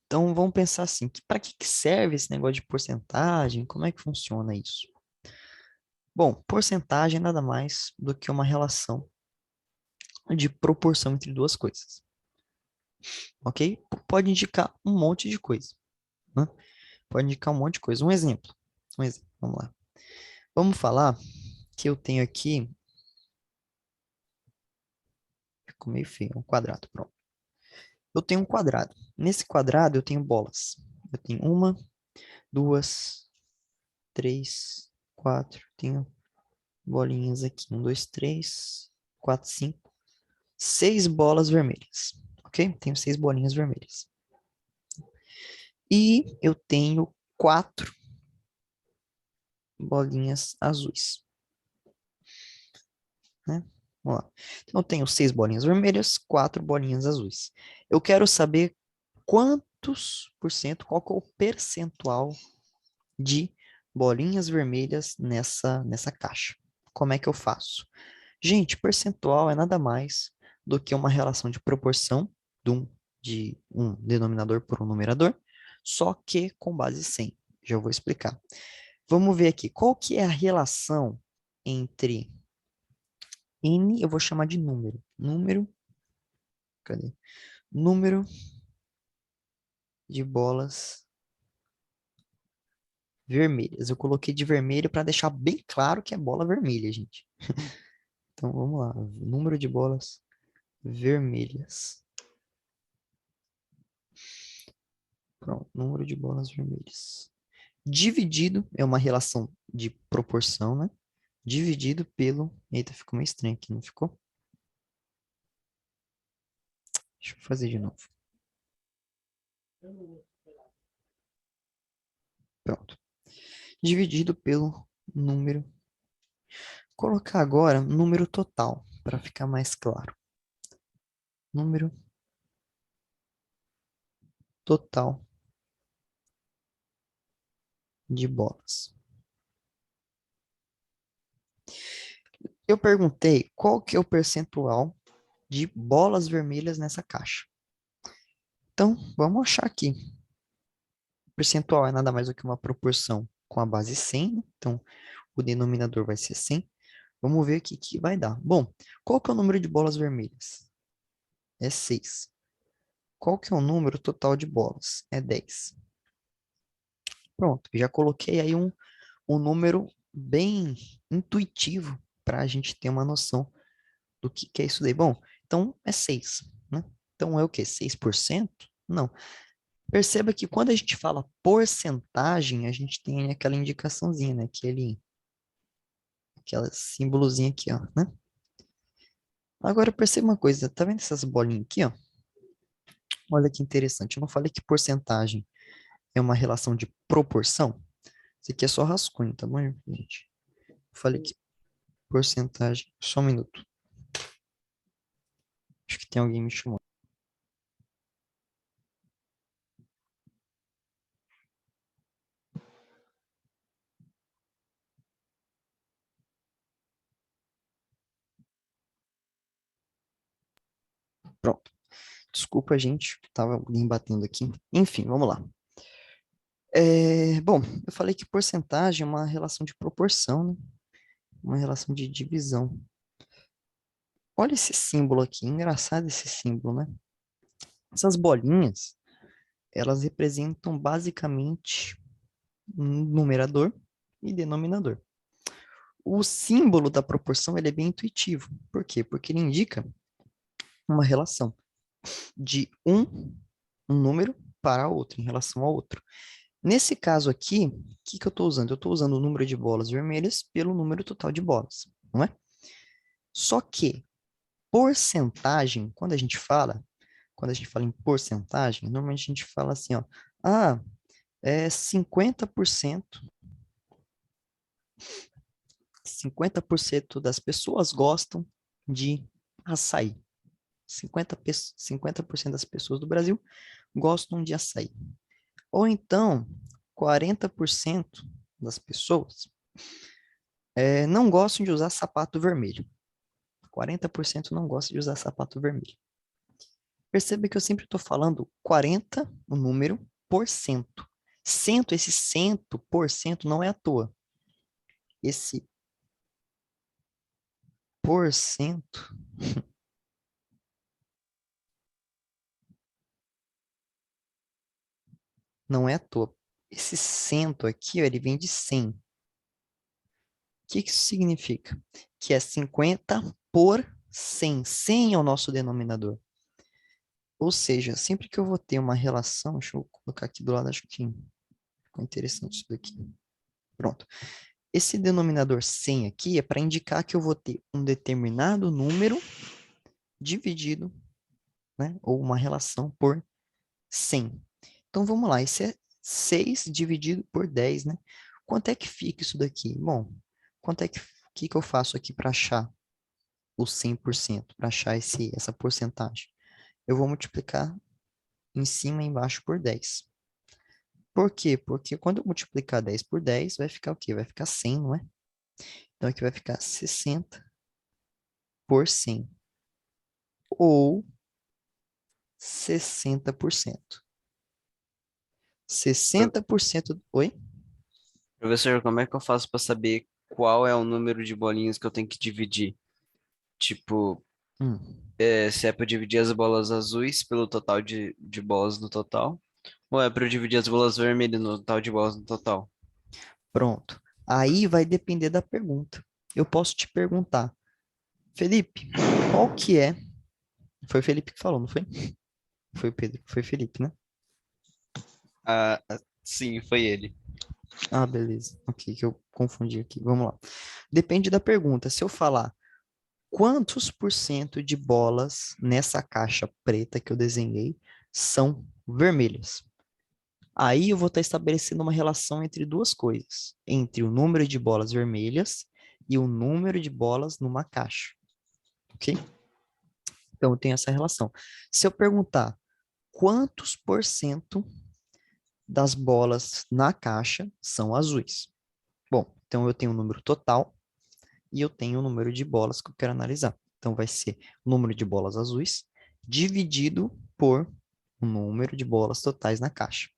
Então, vamos pensar assim, para que serve esse negócio de porcentagem? Como é que funciona isso? Bom, porcentagem é nada mais do que uma relação de proporção entre duas coisas, ok? Pode indicar um monte de coisa, né? Pode indicar um monte de coisa. Um exemplo, vamos lá. Vamos falar que eu tenho aqui, ficou meio feio, um quadrado, pronto. Eu tenho um quadrado. Nesse quadrado eu tenho bolas. Eu tenho uma, duas, três, quatro. Tenho bolinhas aqui. Um, dois, três, quatro, cinco. 6 bolas vermelhas, ok? Tenho 6 bolinhas vermelhas. E eu tenho 4 bolinhas azuis, né? Vamos lá. Então, eu tenho 6 bolinhas vermelhas, 4 bolinhas azuis. Eu quero saber quantos por cento, qual que é o percentual de bolinhas vermelhas nessa caixa. como é que eu faço? Gente, percentual é nada mais do que uma relação de proporção de um denominador por um numerador, só que com base 100. Já vou explicar. Vamos ver aqui, qual que é a relação entre n, eu vou chamar de número. Cadê? Número de bolas vermelhas. Eu coloquei de vermelho para deixar bem claro que é bola vermelha, gente. Então vamos lá, número de bolas vermelhas. Pronto, número de bolas vermelhas. Dividido é uma relação de proporção, né? Dividido pelo. Eita, ficou meio estranho aqui, não ficou? Deixa eu fazer de novo. Pronto. Dividido pelo número. Vou colocar agora número total, para ficar mais claro. Número total de bolas. Eu perguntei qual que é o percentual de bolas vermelhas nessa caixa. Então, vamos achar aqui. O percentual é nada mais do que uma proporção com a base 100, né? Então, o denominador vai ser 100. Vamos ver o que vai dar. Bom, qual que é o número de bolas vermelhas? É 6. Qual que é o número total de bolas? É 10. Pronto, já coloquei aí um número bem intuitivo para a gente ter uma noção do que é isso daí. Bom, então é 6, né? Então é o quê? 6%? Não. Perceba que quando a gente fala porcentagem, a gente tem aquela indicaçãozinha, né? Aquela símbolozinha aqui, ó, né? Agora perceba uma coisa, tá vendo essas bolinhas aqui, ó? Olha que interessante. Eu não falei que porcentagem é uma relação de proporção? Isso aqui é só rascunho, tá bom, gente? Eu falei que porcentagem. Só um minuto. Acho que tem alguém me chamando. Pronto. Desculpa, gente. Tava alguém batendo aqui. Enfim, vamos lá. Bom, eu falei que porcentagem é uma relação de proporção, né? Uma relação de divisão. Olha esse símbolo aqui. Engraçado esse símbolo, né? Essas bolinhas, elas representam basicamente um numerador e denominador. O símbolo da proporção ele é bem intuitivo. Por quê? Porque ele indica uma relação de um número para outro, em relação ao outro. Nesse caso aqui, o que eu estou usando? Eu estou usando o número de bolas vermelhas pelo número total de bolas, não é? Só que porcentagem, quando a gente fala em porcentagem, normalmente a gente fala assim, ó, ah, 50% das pessoas gostam de açaí. 50% das pessoas do Brasil gostam de açaí. Ou então, 40% das pessoas não gostam de usar sapato vermelho. 40% não gostam de usar sapato vermelho. Perceba que eu sempre estou falando 40, o número, por cento. Esse 100% não é à toa. Esse por cento não é à toa. Esse cento aqui, ó, ele vem de 100. O que isso significa? Que é 50 por 100. 100 é o nosso denominador. Ou seja, sempre que eu vou ter uma relação, deixa eu colocar aqui do lado, acho que ficou interessante isso daqui. Pronto. Esse denominador 100 aqui é para indicar que eu vou ter um determinado número dividido, né, ou uma relação por 100. Então vamos lá, esse é 6 dividido por 10, né? Quanto é que fica isso daqui? Bom, quanto é que eu faço aqui para achar o 100%, para achar essa porcentagem? Eu vou multiplicar em cima e embaixo por 10. Por quê? Porque quando eu multiplicar 10 por 10, vai ficar o quê? Vai ficar 100, não é? Então aqui vai ficar 60 por 100 ou 60%. 60%. Oi? Professor, como é que eu faço para saber qual é o número de bolinhas que eu tenho que dividir? Tipo, Hum, se é para dividir as bolas azuis pelo total de bolas no total, ou é para eu dividir as bolas vermelhas no total de bolas no total? pronto. Aí vai depender da pergunta. Eu posso te perguntar, Felipe, qual que é? Foi o Felipe que falou, não foi? Foi o Pedro, foi o Felipe, né? Sim, foi ele. Ah, beleza. Ok, que eu confundi aqui. Vamos lá. Depende da pergunta. Se eu falar quantos por cento de bolas nessa caixa preta que eu desenhei são vermelhas? Aí eu vou estar estabelecendo uma relação entre duas coisas, entre o número de bolas vermelhas e o número de bolas numa caixa, ok? Então eu tenho essa relação. Se eu perguntar quantos por cento das bolas na caixa são azuis? Bom, então eu tenho o número total e eu tenho o número de bolas que eu quero analisar. Então vai ser o número de bolas azuis dividido por o número de bolas totais na caixa.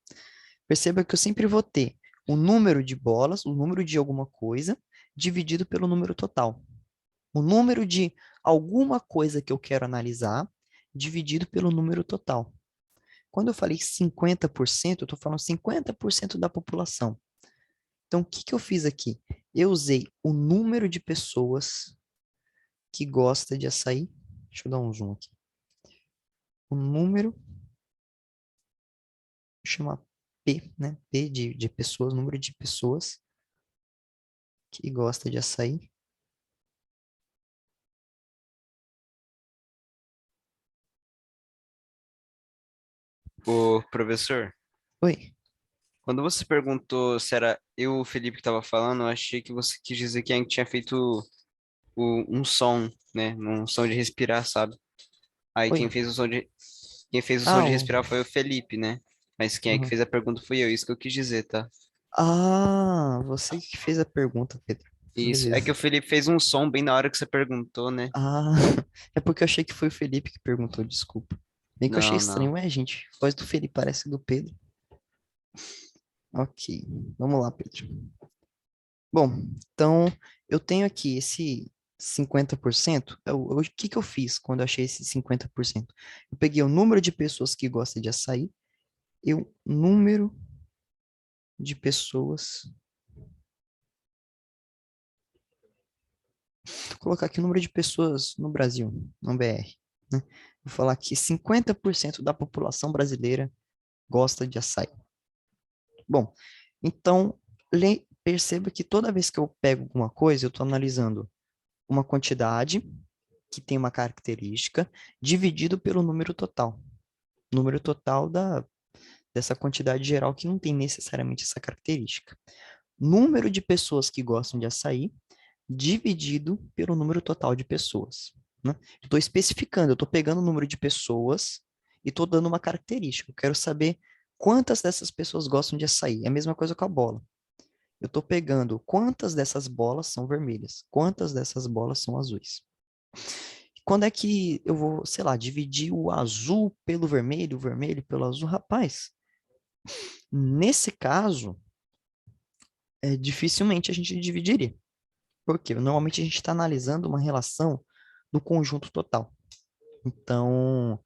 Perceba que eu sempre vou ter o número de bolas, o número de alguma coisa, dividido pelo número total. O número de alguma coisa que eu quero analisar, dividido pelo número total. Quando eu falei 50%, eu estou falando 50% da população. Então, o que que eu fiz aqui? Eu usei o número de pessoas que gosta de açaí. Deixa eu dar um zoom aqui. O número, chama P, né? P de pessoas, número de pessoas que gosta de açaí. O professor, Oi. quando você perguntou se era eu ou o Felipe que estava falando, eu achei que você quis dizer que a gente tinha feito um som, né? Um som de respirar, sabe? Aí Oi. quem fez o som Ah, de respirar foi o Felipe, né? Mas quem é que uhum. fez a pergunta fui eu, isso que eu quis dizer, tá? Você que fez a pergunta, Pedro. Isso. É que o Beleza. Felipe fez um som bem na hora que você perguntou, né? Ah, é porque eu achei que foi o Felipe que perguntou, desculpa. Bem que eu achei Não, estranho, não. é, gente. A voz do Felipe parece do Pedro. Ok, vamos lá, Pedro. Bom, então eu tenho aqui esse 50%. O que que eu fiz quando eu achei esse 50%? Eu peguei o número de pessoas que gostam de açaí e o número de pessoas. Vou colocar aqui o número de pessoas no Brasil, no BR, né? Vou falar que 50% da população brasileira gosta de açaí. Bom, então perceba que toda vez que eu pego alguma coisa, eu estou analisando uma quantidade que tem uma característica dividido pelo número total. Número total dessa quantidade geral que não tem necessariamente essa característica. Número de pessoas que gostam de açaí dividido pelo número total de pessoas, né? Estou especificando, eu estou pegando o número de pessoas e estou dando uma característica. Eu quero saber quantas dessas pessoas gostam de açaí. É a mesma coisa com a bola. Eu estou pegando quantas dessas bolas são vermelhas, quantas dessas bolas são azuis. Quando é que eu vou, sei lá, dividir o azul pelo vermelho, o vermelho pelo azul? Rapaz, nesse caso, dificilmente a gente dividiria. Por quê? Normalmente a gente está analisando uma relação do conjunto total. Então,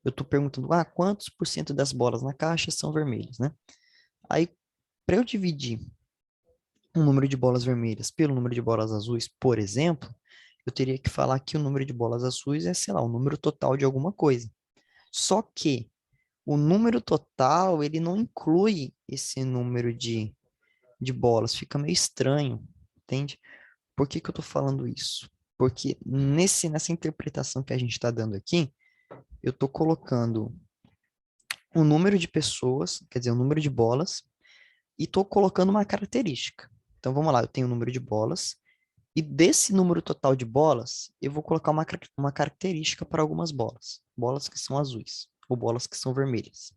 eu estou perguntando, quantos por cento das bolas na caixa são vermelhas, né? Aí, para eu dividir o número de bolas vermelhas pelo número de bolas azuis, por exemplo, eu teria que falar que o número de bolas azuis é, sei lá, o número total de alguma coisa. Só que o número total, ele não inclui esse número de bolas, fica meio estranho, entende? Por que que eu estou falando isso? Porque nessa interpretação que a gente está dando aqui, eu estou colocando o número de pessoas, quer dizer, o número de bolas, e estou colocando uma característica. Então vamos lá, eu tenho o número de bolas, e desse número total de bolas, eu vou colocar uma característica para algumas bolas. Bolas que são azuis, ou bolas que são vermelhas.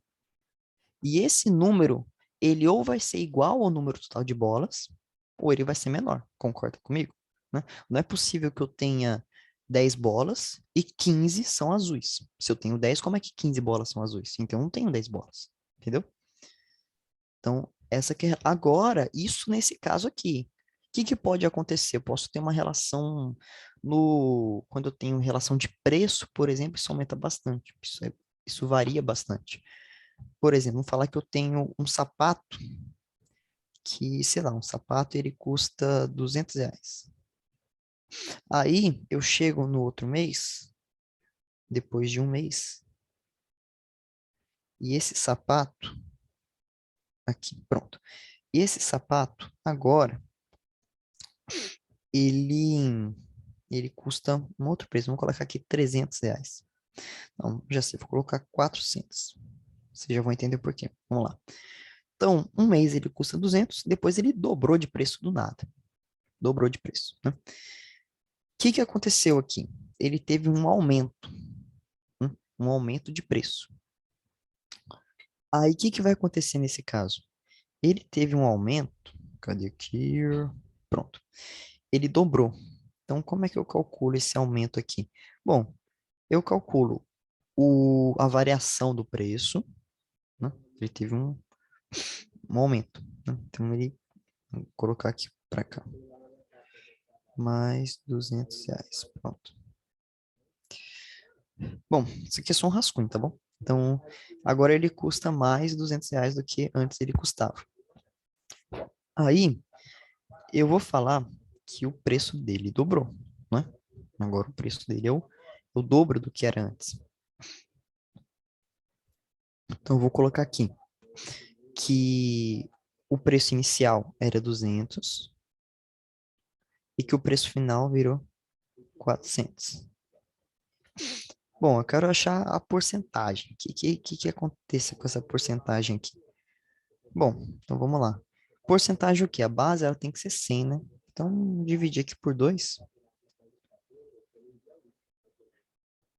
E esse número, ele ou vai ser igual ao número total de bolas, ou ele vai ser menor. Concorda comigo? né? Não é possível que eu tenha 10 bolas e 15 são azuis. Se eu tenho 10, como é que 15 bolas são azuis? Então eu não tenho 10 bolas, entendeu? Então, essa que é... Agora, isso nesse caso aqui. O que que pode acontecer? Eu posso ter uma relação no... Quando eu tenho relação de preço, por exemplo, isso aumenta bastante. Isso varia bastante. Por exemplo, vamos falar que eu tenho um sapato que, sei lá, um sapato ele custa R$ 200. Aí eu chego no outro mês, depois de um mês, e esse sapato, aqui, pronto. Esse sapato, agora, ele custa um outro preço. Vamos colocar aqui R$ 300. Não, já sei, vou colocar 400. Vocês já vão entender por quê. Vamos lá. Então, um mês ele custa 200, depois ele dobrou de preço do nada. Dobrou de preço, né? O que que aconteceu aqui? Ele teve um aumento, um aumento de preço. Aí, o que que vai acontecer nesse caso? Ele teve um aumento, cadê aqui? Pronto. Ele dobrou. Então, como é que eu calculo esse aumento aqui? Bom, eu calculo a variação do preço, né? Ele teve um aumento, né? Então, vou colocar aqui para cá. Mais R$ 200. Pronto. Bom, isso aqui é só um rascunho, tá bom? Então, agora ele custa mais R$ 200 do que antes ele custava. Aí, eu vou falar que o preço dele dobrou, né? Agora o preço dele é o dobro do que era antes. Então, eu vou colocar aqui que o preço inicial era 200 e que o preço final virou 400. Bom, eu quero achar a porcentagem. O que acontece com essa porcentagem aqui? Bom, então vamos lá. Porcentagem o quê? A base ela tem que ser 100, né? Então, dividir aqui por 2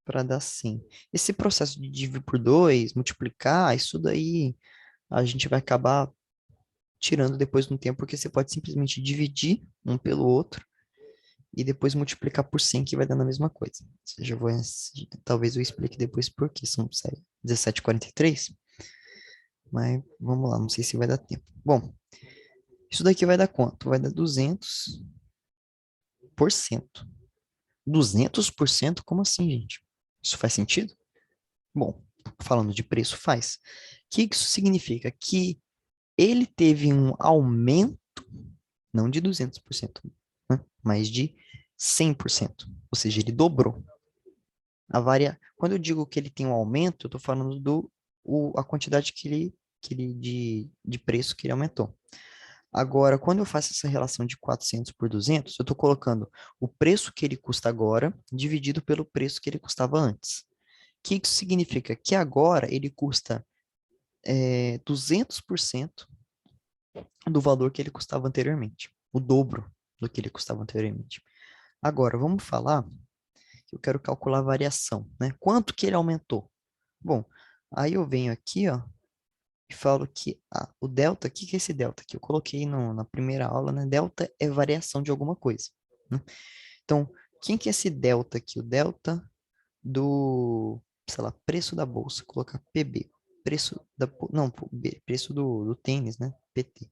para dar 100. Esse processo de dividir por 2, multiplicar, isso daí a gente vai acabar tirando depois de um tempo, porque você pode simplesmente dividir um pelo outro e depois multiplicar por 100, que vai dar a mesma coisa. Ou seja, talvez eu explique depois por que são 17,43, mas vamos lá, não sei se vai dar tempo. Bom, isso daqui vai dar quanto? Vai dar 200%. 200%? Como assim, gente? Isso faz sentido? Bom, falando de preço, faz. O que isso significa? Que ele teve um aumento, não de 200%, né? Mas de 100%. Ou seja, ele dobrou. Quando eu digo que ele tem um aumento, eu estou falando a quantidade de preço que ele aumentou. Agora, quando eu faço essa relação de 400 por 200, eu estou colocando o preço que ele custa agora dividido pelo preço que ele custava antes. O que isso significa? Que agora ele custa 200% do valor que ele custava anteriormente. O dobro do que ele custava anteriormente. Agora, vamos falar que eu quero calcular a variação, né? Quanto que ele aumentou? Bom, aí eu venho aqui, ó, e falo que o delta, o que que é esse delta aqui? Eu coloquei na primeira aula, né? Delta é variação de alguma coisa, né? Então, quem que é esse delta aqui? O delta do, sei lá, preço da bolsa, colocar PB, preço da, não, preço do tênis, né? PT,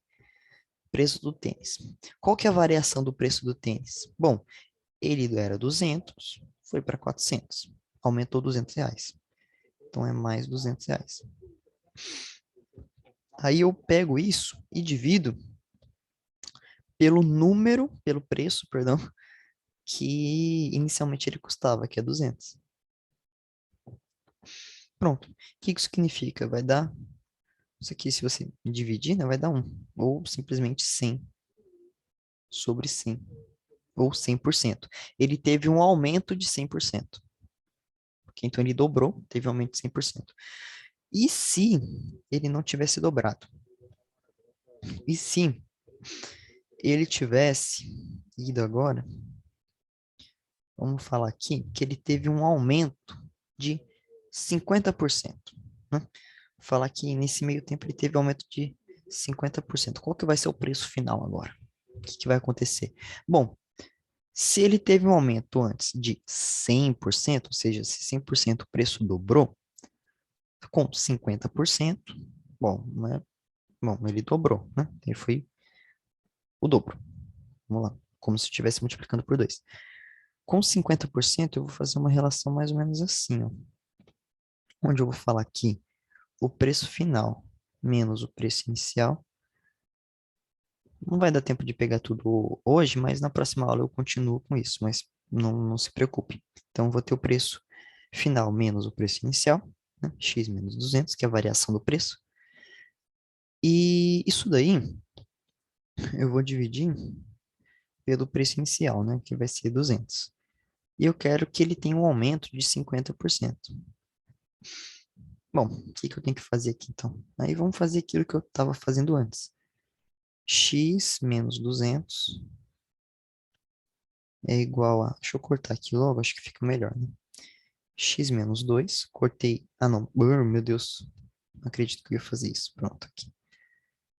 preço do tênis. Qual que é a variação do preço do tênis? Bom, ele era 200, foi para 400, aumentou R$ 200. Então, é mais R$ 200. Aí eu pego isso e divido pelo preço, perdão, que inicialmente ele custava, que é 200. Pronto. O que isso significa? Vai dar, isso aqui, se você dividir, né, vai dar 1. Ou simplesmente 100 sobre 100. Ou 100%. Ele teve um aumento de 100%. Porque então ele dobrou, teve um aumento de 100%. E se ele não tivesse dobrado? E se ele tivesse ido agora, vamos falar aqui, que ele teve um aumento de 50%, né? Vou falar que nesse meio tempo ele teve aumento de 50%. Qual que vai ser o preço final agora? O que que vai acontecer? Bom, Se ele teve um aumento antes de 100%, ou seja, se 100% o preço dobrou, com 50%, bom, né? Bom, ele dobrou, né? Ele foi o dobro. Vamos lá, como se estivesse multiplicando por 2. Com 50%, eu vou fazer uma relação mais ou menos assim, ó, onde eu vou falar aqui o preço final menos o preço inicial. Não vai dar tempo de pegar tudo hoje, mas na próxima aula eu continuo com isso, mas não se preocupe. Então, eu vou ter o preço final menos o preço inicial, né? X menos 200, que é a variação do preço. E isso daí eu vou dividir pelo preço inicial, né? Que vai ser 200. E eu quero que ele tenha um aumento de 50%. Bom, o que que eu tenho que fazer aqui então? Aí vamos fazer aquilo que eu estava fazendo antes. X menos 200 é igual a... Deixa eu cortar aqui logo, acho que fica melhor, né? X menos 2, cortei... Ah, não. Meu Deus. Não acredito que eu ia fazer isso. Pronto, aqui.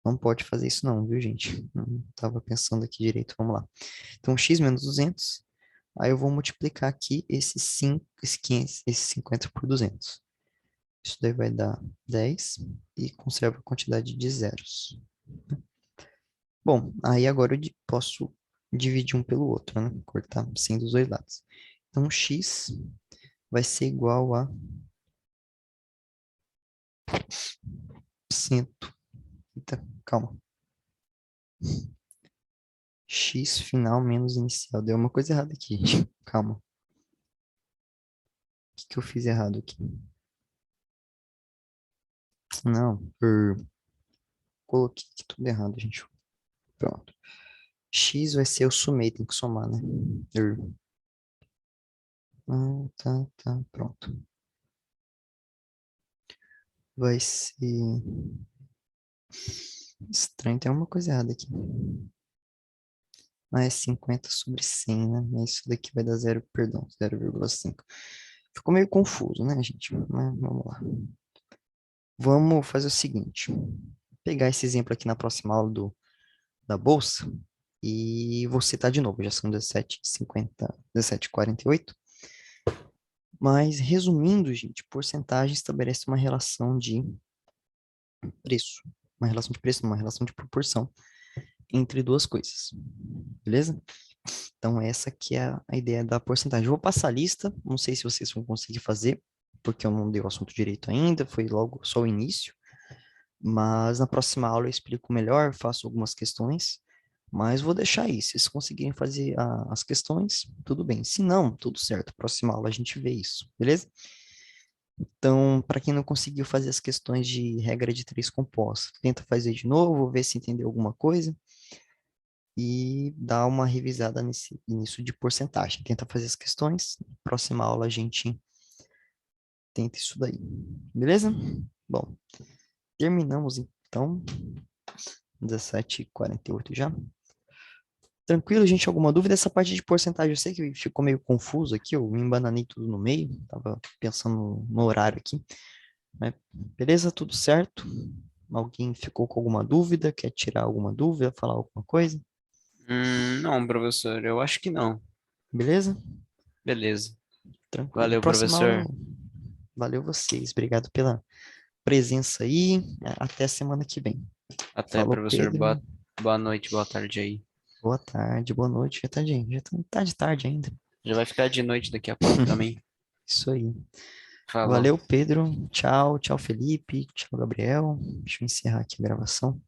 Não pode fazer isso não, viu, gente? Não estava pensando aqui direito. Vamos lá. Então, x menos 200. Aí eu vou multiplicar aqui esse 5, esse 15, esse 50 por 200. Isso daí vai dar 10 e conserva a quantidade de zeros. Bom, aí agora eu posso dividir um pelo outro, né? Cortar 100 dos dois lados. Então, x vai ser igual a 100. Eita, calma. X final menos inicial. Deu uma coisa errada aqui. Calma. O que que eu fiz errado aqui? Não, coloquei aqui tudo errado, gente. Pronto. X vai ser, eu sumei, tem que somar, né? Tá, pronto. Vai ser... Estranho, tem uma coisa errada aqui. Ah, é 50 sobre 100, né? Isso daqui vai dar zero, perdão, 0,5. Ficou meio confuso, né, gente? Mas vamos lá. Vamos fazer o seguinte. Pegar esse exemplo aqui na próxima aula da bolsa e vou citar de novo. Já são 17h50, 17h48. Mas, resumindo, gente, porcentagem estabelece uma relação de preço. Uma relação de preço, não, uma relação de proporção entre duas coisas. Beleza? Então, essa que é a ideia da porcentagem. Eu vou passar a lista, não sei se vocês vão conseguir fazer, porque eu não dei o assunto direito ainda, foi logo só o início. Mas na próxima aula eu explico melhor, faço algumas questões, mas vou deixar aí. Se vocês conseguirem fazer as questões, tudo bem. Se não, tudo certo. Próxima aula a gente vê isso, beleza? Então, para quem não conseguiu fazer as questões de regra de três compostas, tenta fazer de novo, ver se entendeu alguma coisa e dá uma revisada nesse início de porcentagem. Tenta fazer as questões. Próxima aula a gente tenta isso daí. Beleza? Bom, terminamos então. 17h48 já. Tranquilo, gente? Alguma dúvida? Essa parte de porcentagem, eu sei que ficou meio confuso aqui, eu me embananei tudo no meio, tava pensando no horário aqui. Mas beleza, tudo certo? Alguém ficou com alguma dúvida? Quer tirar alguma dúvida, falar alguma coisa? Não, professor, eu acho que não. Beleza? Beleza. Tranquilo. Valeu, Próxima aula, professor. valeu vocês. Obrigado pela presença aí. Até semana que vem. Até, Falou, professor. Pedro. Boa noite, boa tarde aí. Boa tarde, boa noite. Já tá de tarde ainda. Já vai ficar de noite daqui a pouco também. Isso aí. Falou. Valeu, Pedro. Tchau, tchau, Felipe. Tchau, Gabriel. Deixa eu encerrar aqui a gravação.